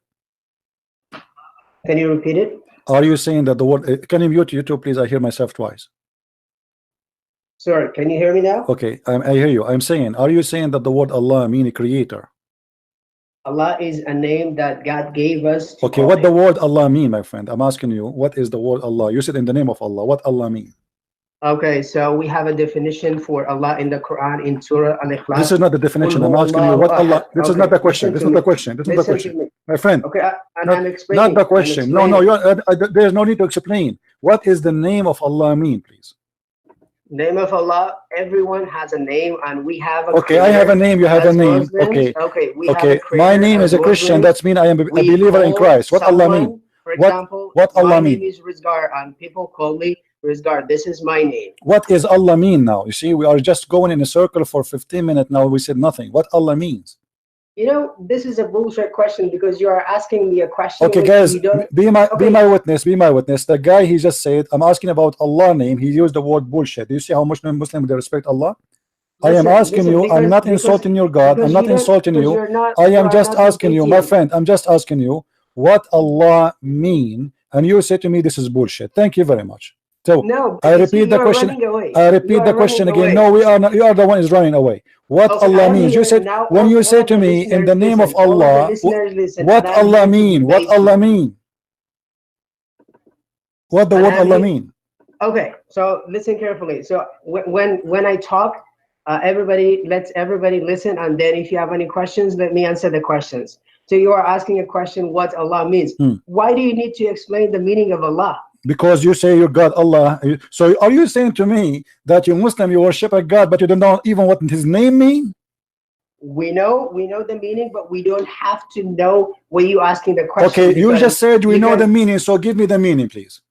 Can you repeat it?
Are you saying that the word? Can you mute YouTube, please? I hear myself twice.
Sorry, can you hear me now?
Okay, I hear you. I'm saying, are you saying that the word Allah mean a creator?
Allah is a name that God gave us.
Okay, what the word Allah mean, my friend? I'm asking you, what is the word Allah? You said in the name of Allah. What Allah mean?
Okay, so we have a definition for Allah in the Quran in Surah Al-Ikhlas.
This is not the definition. I'm asking you what Allah. This is not the question. This is not the question. This is the question, my friend.
Okay, and I'm explaining.
Not the question. No, no. There's no need to explain. What is the name of Allah mean, please?
Name of Allah. Everyone has a name, and we have a.
Okay, I have a name. You have a name.
Muslims,
Okay.
Okay.
Okay. My name is a Christian. That means I am a believer in Christ. What Allah mean?
For example,
what Allah mean?
My name is Rizgar, and people call me Rizgar. This is my name.
What is Allah mean now? You see, we are just going in a circle for 15 minutes now. We said nothing. What Allah means?
You know, this is a bullshit question because you are asking me a question.
Okay, guys, be my witness. Be my witness. The guy, he just said, I'm asking about Allah name. He used the word bullshit. Do you see how much Muslim they respect Allah? I am asking you. I'm not insulting your God. I'm not insulting you. I am just asking you, my friend. I'm just asking you what Allah mean, and you say to me this is bullshit. Thank you very much. So
no,
I repeat the question. I repeat the question again. No, we are not. You are the one is running away. What Allah means? You said when you say to me in the name of Allah, what Allah mean? What Allah mean? What the word Allah mean?
Okay, so listen carefully. So when I talk, everybody listen, and then if you have any questions, let me answer the questions. So you are asking a question, what Allah means. Why do you need to explain the meaning of Allah?
Because you say you God Allah. So are you saying to me that you Muslim, you worship a God, but you don't know even what his name mean?
We know the meaning, but we don't have to know what you asking the question.
Okay, you just said we know the meaning, so give me the meaning, please.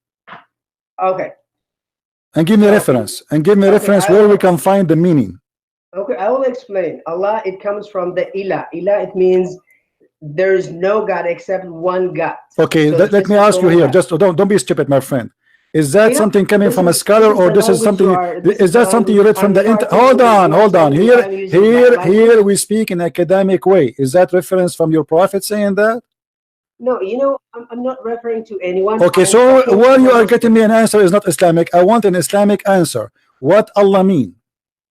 Okay.
And give me a reference. And give me a reference where we can find the meaning.
Okay, I will explain. Allah, it comes from the ilah. Ilah, it means there is no God except one God.
Okay, so let me ask you here. Just don't be stupid, my friend. Is that something coming from a scholar, or this is something? Is that something you read from the internet? Hold on. Here we speak in academic way. Is that reference from your prophet saying that?
No, you know, I'm not referring to anyone.
Okay, so while you are getting me an answer is not Islamic, I want an Islamic answer. What Allah mean?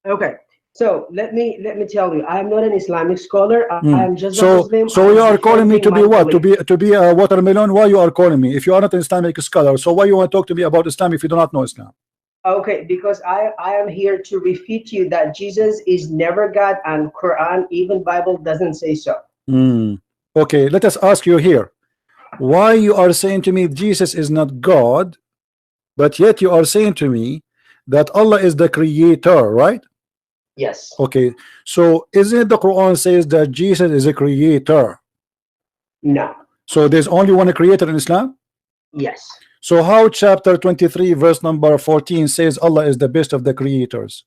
Okay. So let me tell you, I am not an Islamic scholar. I am just a Muslim.
So you are calling me to be what? To be a watermelon? Why you are calling me? If you are not an Islamic scholar, so why you want to talk to me about Islam if you do not know Islam?
Okay, because I am here to refute you that Jesus is never God, and Quran, even Bible, doesn't say so.
Okay, let us ask you here. Why you are saying to me Jesus is not God, but yet you are saying to me that Allah is the creator, right?
Yes.
Okay, so isn't the Quran says that Jesus is a creator?
No.
So there's only one creator in Islam?
Yes.
So how chapter 23 verse number 14 says Allah is the best of the creators?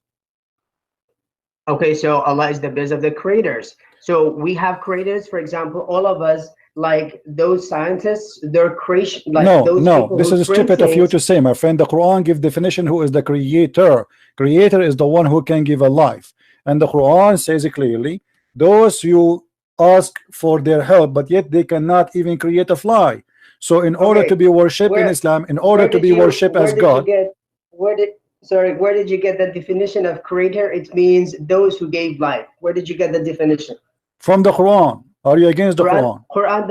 Okay, so Allah is the best of the creators. So we have creators, for example, all of us, like those scientists, their creation, like
no, this is stupid of you to say, my friend. The Quran give definition who is the creator. Creator is the one who can give a life, and the Quran says clearly those you ask for their help, but yet they cannot even create a fly. So in order to be worshipped in Islam, in order to be worshipped as God,
where did you get the definition of creator? It means those who gave life. Where did you get the definition?
From the Quran. Are you against the Quran?
Quran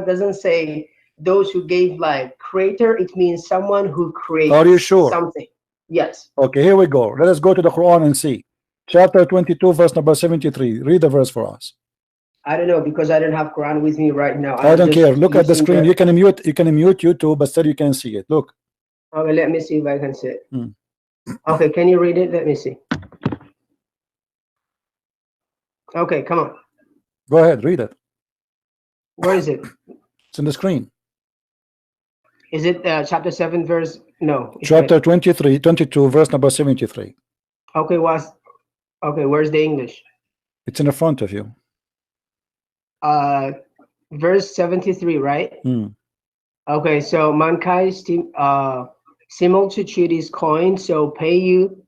doesn't say those who gave life. Creator, it means someone who creates.
Are you sure?
Something. Yes.
Okay, here we go. Let us go to the Quran and see. Chapter 22, verse number 73. Read the verse for us.
I don't know, because I don't have Quran with me right now.
I don't care. Look at the screen. You can mute YouTube, but still you can see it. Look.
Okay, let me see if I can see it. Okay, can you read it? Let me see. Okay, come on.
Go ahead, read it.
Where is it?
It's in the screen.
Is it chapter 7 verse? No.
Chapter 22 verse number 73.
Okay, where's the English?
It's in the front of you.
Verse 73, right? Okay, so mankind similitude is coined, so pay you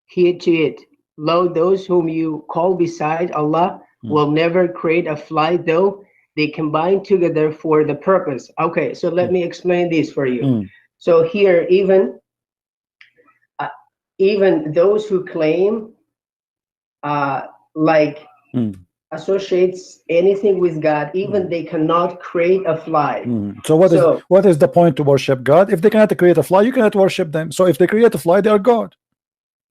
heed to it. Lo, those whom you call beside Allah will never create a fly, though they combine together for the purpose. Okay, so let me explain this for you. So here, even those who claim associates anything with God, even they cannot create a fly.
So what is the point to worship God? If they cannot create a fly, you cannot worship them. So if they create a fly, they are God.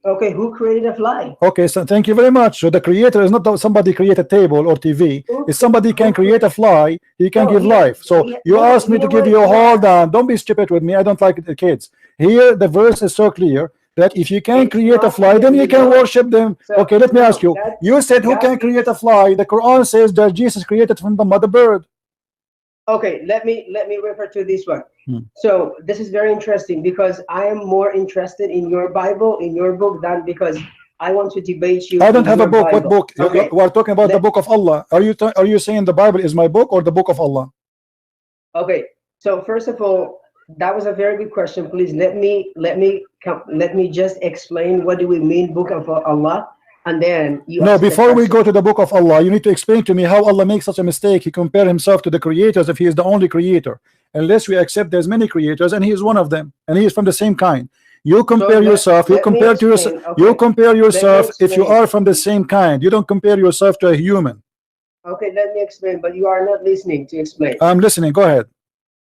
Okay, who created a fly?
Okay, so thank you very much. So the creator is not somebody create a table or TV. If somebody can create a fly, he can give life. So you asked me to give you, hold on, don't be stupid with me. I don't like the kids. Here the verse is so clear that if you can create a fly, then you can worship them. Okay, let me ask you. You said who can create a fly? The Quran says that Jesus created from the mother bird.
Okay, let me refer to this one. So this is very interesting because I am more interested in your Bible, in your book, than because I want to debate you.
I don't have a book.
Bible.
What book?
Okay.
We are talking about the book of Allah. Are you saying the Bible is my book or the book of Allah?
Okay. So first of all, that was a very good question. Please let me just explain what do we mean book of Allah. And then you
before we go to the book of Allah, you need to explain to me how Allah makes such a mistake. He compared himself to the creators if he is the only creator. Unless we accept there's many creators and he is one of them and he is from the same kind. You compare yourself, you compare yourself if you are from the same kind. You don't compare yourself to a human.
Okay, let me explain, but you are not listening to explain.
I'm listening, go ahead.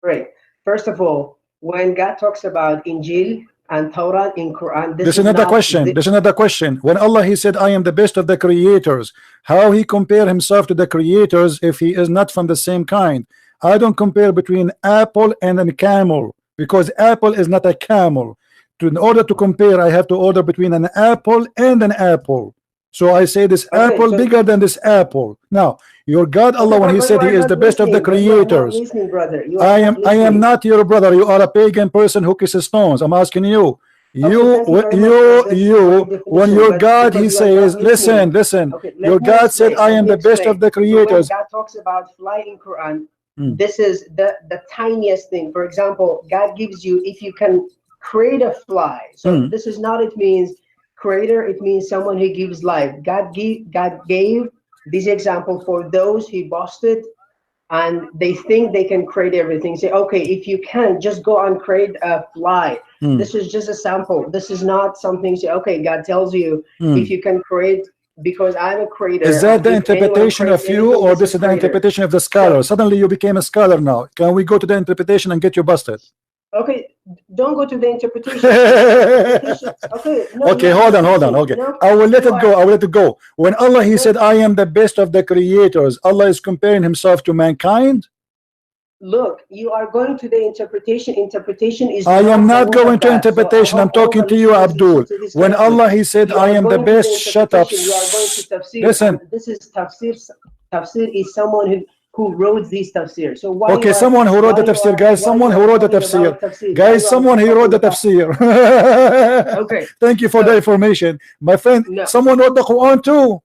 Great. First of all, when God talks about Injil and Torah in Quran,
this is another question. There's another question. When Allah he said, I am the best of the creators, how he compare himself to the creators if he is not from the same kind? I don't compare between apple and a camel because apple is not a camel. In order to compare, I have to order between an apple and an apple. So I say this apple bigger than this apple. Now, your God Allah, when he said he is the best of the creators, I am not your brother. You are a pagan person who kisses stones. I'm asking you. When your God he says, listen, your God said, I am the best of the creators.
When God talks about fly in Quran, this is the tiniest thing. For example, God gives you, if you can create a fly. So this is not, it means creator, it means someone who gives life. God gave this example for those who busted and they think they can create everything. Say, okay, if you can, just go and create a fly. This is just a sample. This is not something, say, okay, God tells you if you can create, because I'm a creator.
Is that the interpretation of you, or this is the interpretation of the scholar? Suddenly you became a scholar now. Can we go to the interpretation and get you busted?
Okay, don't go to the interpretation.
Okay, hold on. Okay, I will let it go. When Allah he said, I am the best of the creators, Allah is comparing himself to mankind.
Look, you are going to the interpretation. Interpretation is.
I am not going to interpretation. I'm talking to you, Abdul. When Allah he said, I am the best, shut up. Listen.
This is tafsir. Tafsir is someone who wrote this tafsir. So why?
Okay, someone who wrote the tafsir, guys. Someone who wrote the tafsir, guys. Someone who wrote the tafsir.
Okay.
Thank you for the information, my friend. Someone wrote the Quran too.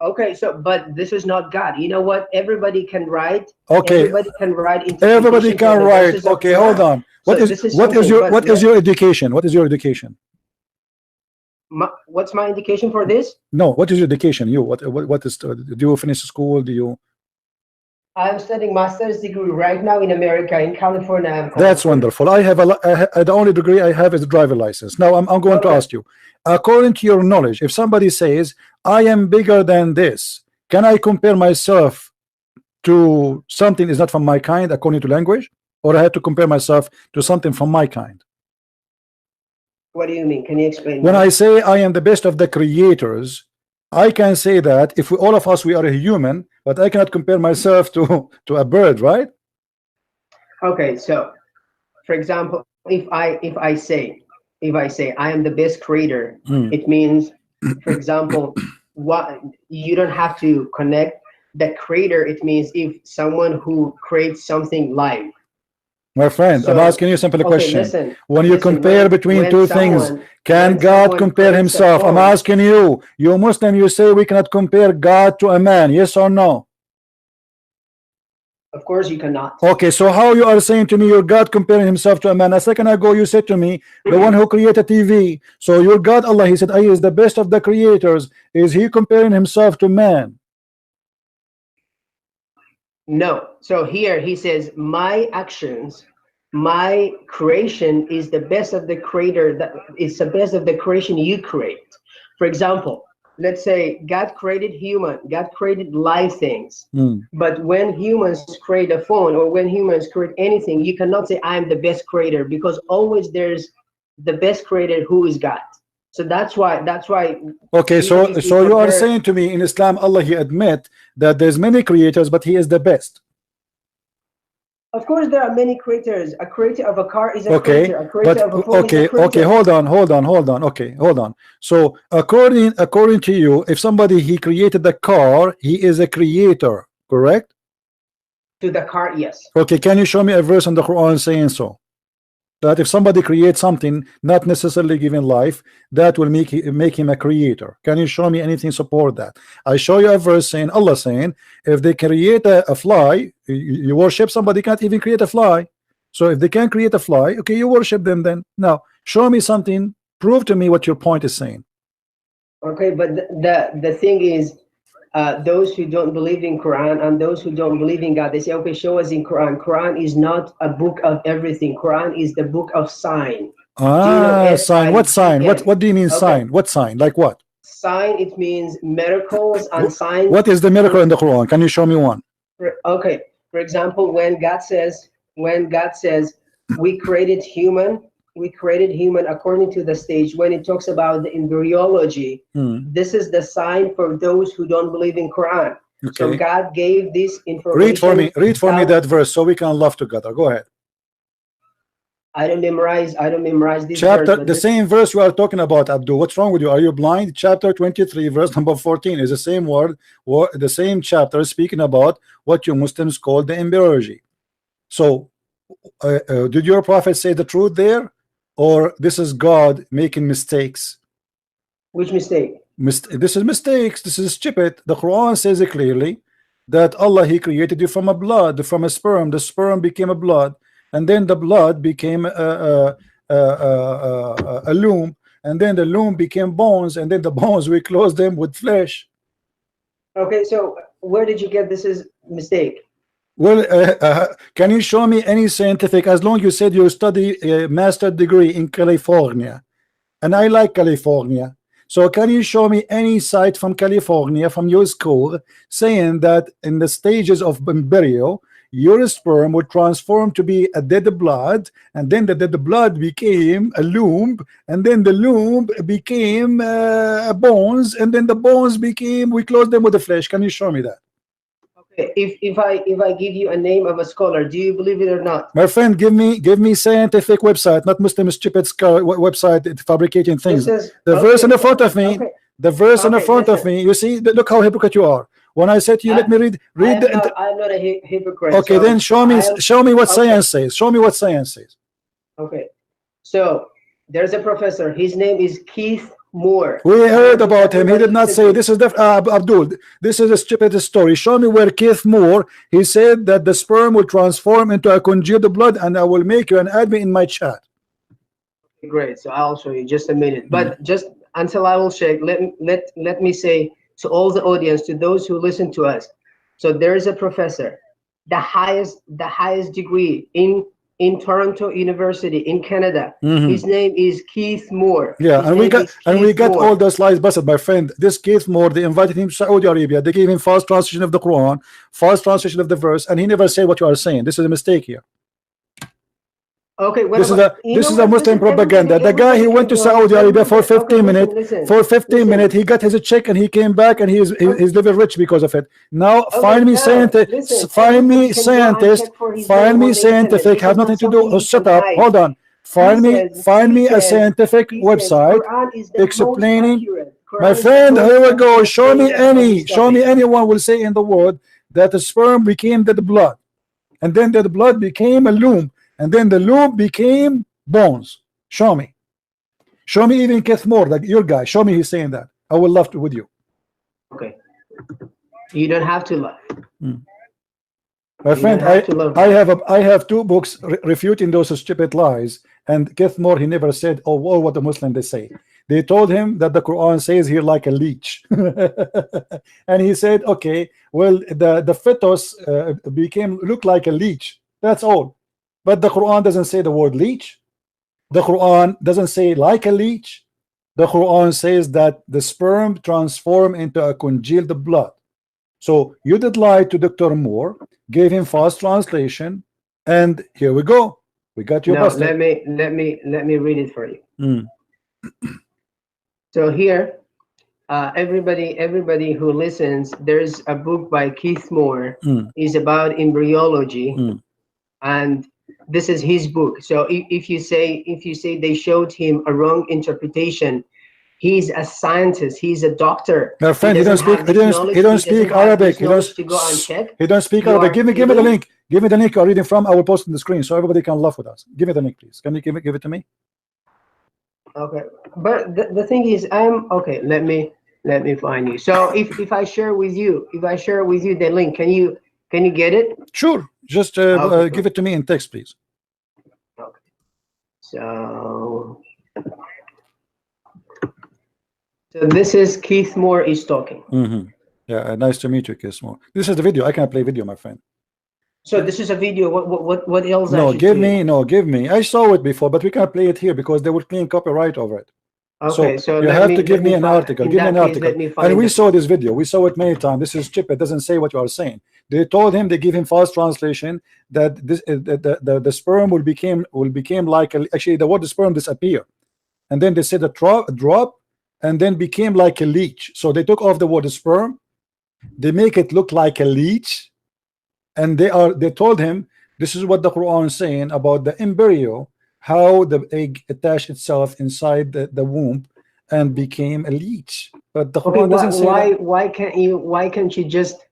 Okay, so but this is not God. You know what? Everybody can write.
Okay.
Everybody can write.
Everybody can write. Okay, hold on. What is your education? What is your education?
What's my indication for this?
No, what is your education? What is? Do you finish school? Do you?
I'm studying master's degree right now in America, in California.
That's wonderful. I have the only degree I have is a driver license. Now I'm going to ask you, according to your knowledge, if somebody says I am bigger than this, can I compare myself to something is not from my kind according to language, or I have to compare myself to something from my kind?
What do you mean? Can you explain?
When I say I am the best of the creators, I can say that if all of us we are a human, but I cannot compare myself to a bird, right?
Okay, so for example, if I say I am the best creator, it means, for example, what you don't have to connect the creator. It means if someone who creates something live.
My friend, I'm asking you a simple question. When you compare between two things, can God compare himself? I'm asking you, you Muslim, you say we cannot compare God to a man, yes or no?
Of course you cannot.
Okay, so how you are saying to me your God comparing himself to a man? A second ago you said to me, the one who created TV. So your God Allah, he said, he is the best of the creators. Is he comparing himself to man?
No. So here he says, my actions, my creation is the best of the creator. That is the best of the creation you create. For example, let's say God created human, God created live things. But when humans create a phone or when humans create anything, you cannot say I am the best creator, because always there's the best creator who is God. So that's why
okay, so you are saying to me in Islam, Allah, he admit that there's many creators, but he is the best.
Of course, there are many creators. A creator of a car is a
Okay,
creator. A creator of a phone
okay,
is a creator.
okay, hold on. Okay, hold on. So according to you, if somebody he created the car, he is a creator, correct?
To the car, yes.
Okay, can you show me a verse in the Quran saying so? That if somebody creates something, not necessarily given life, that will make him a creator. Can you show me anything support that? I show you a verse saying, Allah saying, if they create a fly, you worship somebody can't even create a fly. So if they can create a fly, okay, you worship them then. Now show me something, prove to me what your point is saying.
Okay, but the thing is, those who don't believe in Quran and those who don't believe in God, they say, okay, show us in Quran. Quran is not a book of everything. Quran is the book of sign.
Sign. What sign? What do you mean sign? What sign? Like what?
Sign, it means miracles and signs.
What is the miracle in the Quran? Can you show me one?
Okay, for example, when God says we created human according to the stage, when it talks about the embryology, this is the sign for those who don't believe in Quran. Okay. So God gave this information.
Read for me that verse so we can laugh together. Go ahead.
I don't memorize this
chapter
verse,
the same verse you are talking about, Abdul. What's wrong with you? Are you blind? Chapter 23 verse number 14 is the same word, the same chapter speaking about what you Muslims call the embryology. So did your prophet say the truth there, or this is God making mistakes?
Which mistake?
This is mistakes. This is stupid. The Quran says it clearly that Allah, he created you from a blood, from a sperm. The sperm became a blood, and then the blood became a loom, and then the loom became bones, and then the bones we close them with flesh.
Okay, so where did you get this is mistake?
Well, can you show me any scientific, as long as you said you study a master degree in California, and I like California, so can you show me any site from California, from your school, saying that in the stages of embryo, your sperm would transform to be a dead blood, and then the dead blood became a loom, and then the loom became bones, and then the bones became, we close them with the flesh. Can you show me that?
Okay, if I give you a name of a scholar, do you believe it or not?
My friend, give me scientific website, not Muslim stupid website fabricating things. The verse in the front of me, the verse in the front of me. You see, look how hypocrite you are. When I said to you, let me read
I'm not a hypocrite.
Okay, so then show me what science says. Show me what science says.
Okay, so there's a professor. His name is Keith Moore.
We heard about him. He did not say this is the Abdul. This is a stupid story. Show me where Keith Moore, he said that the sperm will transform into a congealed blood, and I will make you an admin in my chat.
Great. So I'll show you just a minute. But just until I will shake, let me say to all the audience, to those who listen to us. So there is a professor, the highest degree in Toronto University in Canada. His name is Keith Moore.
Yeah, and we got all the slides busted, my friend. This Keith Moore, they invited him to Saudi Arabia. They gave him false translation of the Quran, false translation of the verse, and he never said what you are saying. This is a mistake here.
Okay,
this is a Muslim propaganda. The guy, he went to Saudi Arabia for 15 minutes. For 15 minutes, he got his check and he came back, and he's living rich because of it. Now find me scientist, find me scientific, have nothing to do. Oh, shut up. Hold on. Find me a scientific website explaining. My friend, here we go. Show me anyone will say in the world that the sperm became dead blood, and then the blood became a loom, and then the loom became bones. Show me even Keith Moore, like your guy. Show me he's saying that. I will love to with you.
Okay, you don't have to laugh.
My friend, I have two books refuting those stupid lies, and Keith Moore, he never said what the Muslim they say. They told him that the Quran says here like a leech, and he said, okay, well, the fetus look like a leech. That's all. But the Quran doesn't say the word leech. The Quran doesn't say like a leech. The Quran says that the sperm transform into a congealed blood. So you did lie to Dr. Moore, gave him false translation, and here we go. We got you busted.
Let me read it for you. So here, everybody who listens, there's a book by Keith Moore. It's about embryology, and this is his book. So if you say they showed him a wrong interpretation, he's a scientist, he's a doctor.
My friend, he don't speak Arabic. He don't speak Arabic. Give me the link. Give me the link you're reading from. I will post on the screen so everybody can laugh with us. Give me the link, please. Can you give it to me?
Okay, but the thing is, okay. Let me find you. So if I share with you, the link, can you get it?
Sure. Just give it to me in text, please.
Okay. So this is Keith Moore is talking.
Yeah, nice to meet you, Keith Moore. This is the video. I can't play video, my friend.
So this is a video. What else?
No, give me. I saw it before, but we can't play it here because they will claim copyright over it.
Okay, so
you have to give me an article. Give me an article. And we saw this video. We saw it many times. This is stupid. It doesn't say what you are saying. They told him, they give him false translation that this the sperm will became like actually the word sperm disappear, and then they said a drop, and then became like a leech. So they took off the word sperm, they make it look like a leech, and they told him this is what the Quran is saying about the embryo, how the egg attached itself inside the womb and became a leech. But the Quran doesn't say that.
Why can't you just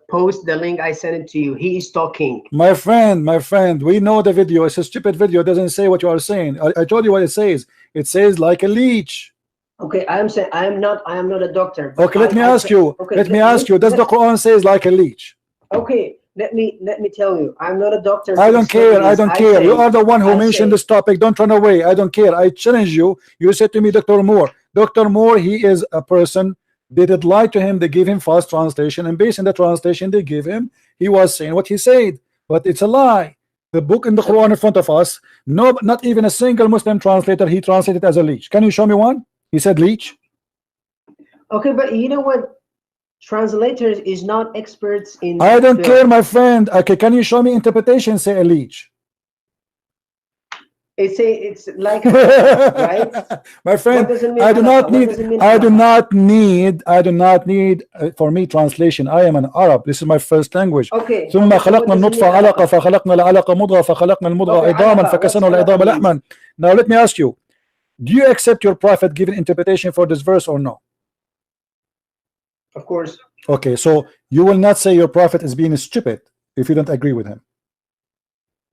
post the link? I sent it to you. He is talking. My
friend, we know the video. It's a stupid video. It doesn't say what you are saying. I told you what it says. It says like a leech.
Okay, I am saying I am not a doctor.
Okay, let me ask you. Does the Quran says like a leech?
Okay, let me tell you. I'm not a doctor.
I don't care. You are the one who mentioned this topic. Don't run away. I don't care. I challenge you. You said to me, Dr. Moore. Dr. Moore, he is a person. They did lie to him. They gave him false translation, and based on the translation they gave him, he was saying what he said, but it's a lie. The book in the Quran in front of us, no, not even a single Muslim translator he translated as a leech. Can you show me one? He said leech.
Okay, but you know what? Translators is not experts in.
I don't care, my friend. Okay, can you show me interpretation? Say a leech.
It's like right,
my friend. I do not need for me translation. I am an Arab. This is my first language.
Okay.
ثم خلقنا النطفة علقة فخلقنا العلقة مضغة فخلقنا المضغة عظاما فكسرنا العظام لحما. Now let me ask you, do you accept your prophet giving interpretation for this verse or no?
Of course.
Okay, so you will not say your prophet is being stupid if you don't agree with him.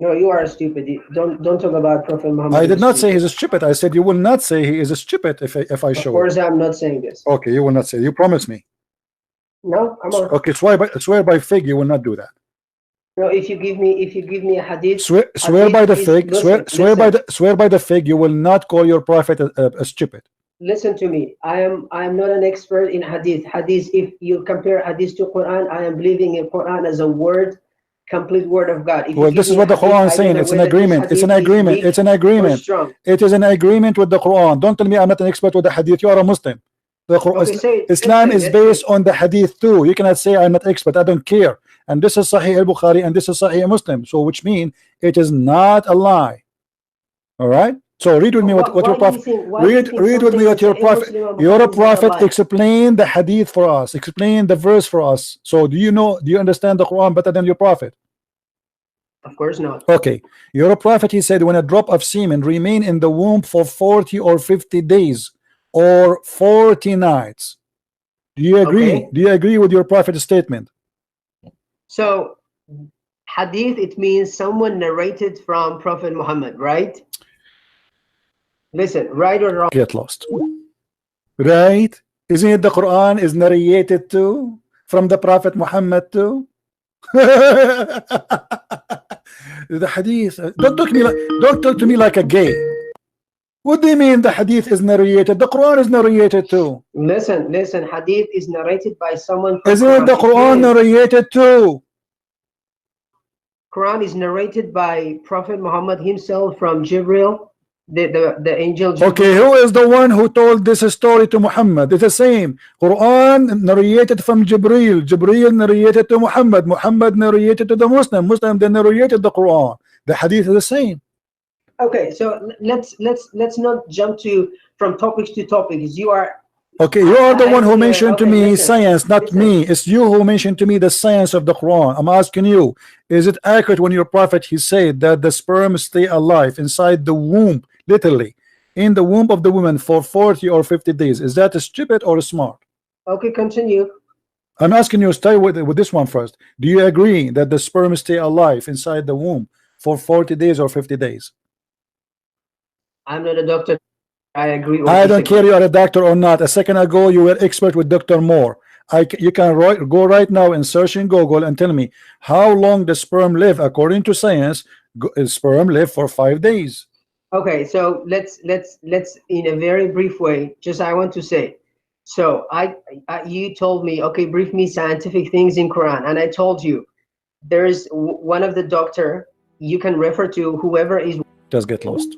No, you are stupid. Don't talk about Prophet Muhammad.
I did not say he's a stupid. I said you will not say he is a stupid if I show.
Of course, I'm not saying this.
Okay, you will not say. You promise me.
No, I'm not.
Okay, swear by fig you will not do that.
No, if you give me a hadith.
Swear by the fig. Swear by the fig. You will not call your prophet a stupid.
Listen to me. I am not an expert in hadith. Hadith. If you compare hadith to Quran, I am believing in Quran as a word. Complete word of God. Well,
this is what the Quran is saying. It's an agreement. It's an agreement. It is an agreement with the Quran. Don't tell me I'm not an expert with the hadith. You are a Muslim. The Quran, Islam is based on the hadith too. You cannot say I'm not expert. I don't care. And this is Sahih al-Bukhari and this is Sahih Muslim. So which means it is not a lie. All right. So read with me what your prophet. Read with me what your prophet. Your prophet explain the hadith for us. Explain the verse for us. So do you understand the Quran better than your prophet?
Of course not.
Okay. Your prophet, he said, when a drop of semen remain in the womb for 40 or 50 days or 40 nights. Do you agree?
Okay.
Do you agree with your prophet's statement?
So hadith, it means someone narrated from Prophet Muhammad, right? Listen, right or wrong?
Get lost. Right? Isn't it the Quran is narrated too from the Prophet Muhammad too? The hadith. Don't talk to me like a gay. What do you mean the hadith is narrated? The Quran is narrated too.
Listen. Hadith is narrated by someone.
Isn't it the Quran narrated too?
Quran is narrated by Prophet Muhammad himself from Jibril. the angel
Okay, who is the one who told this story to Muhammad? It's the same. Quran narrated from Jibril. Jibril narrated to Muhammad. Muhammad narrated to the Muslim. Muslim then narrated the Quran. The hadith is the same.
Okay, so let's not jump from topics to topics. You are
okay. You are the one who mentioned to
okay,
me
listen,
science, not
listen.
me. It's you who mentioned to me the science of the Quran. I'm asking you, is it accurate when your prophet he said that the sperm stay alive inside the womb, literally in the womb of the woman for 40 or 50 days? Is that stupid or smart?
Okay, continue.
I'm asking you, stay with this one first. Do you agree that the sperm stay alive inside the womb for 40 days or 50 days?
I'm not a doctor. I agree. Or
I don't
disagree.
care you are a doctor or not. A second ago you were expert with Dr. Moore. You can go right now and search in Google and tell me how long the sperm live. According to science, sperm live for 5 days.
Okay, so let's in a very brief way. Just I want to say, so you told me, okay, brief me scientific things in Quran, and I told you there is one of the doctor you can refer to, whoever is.
Just get lost.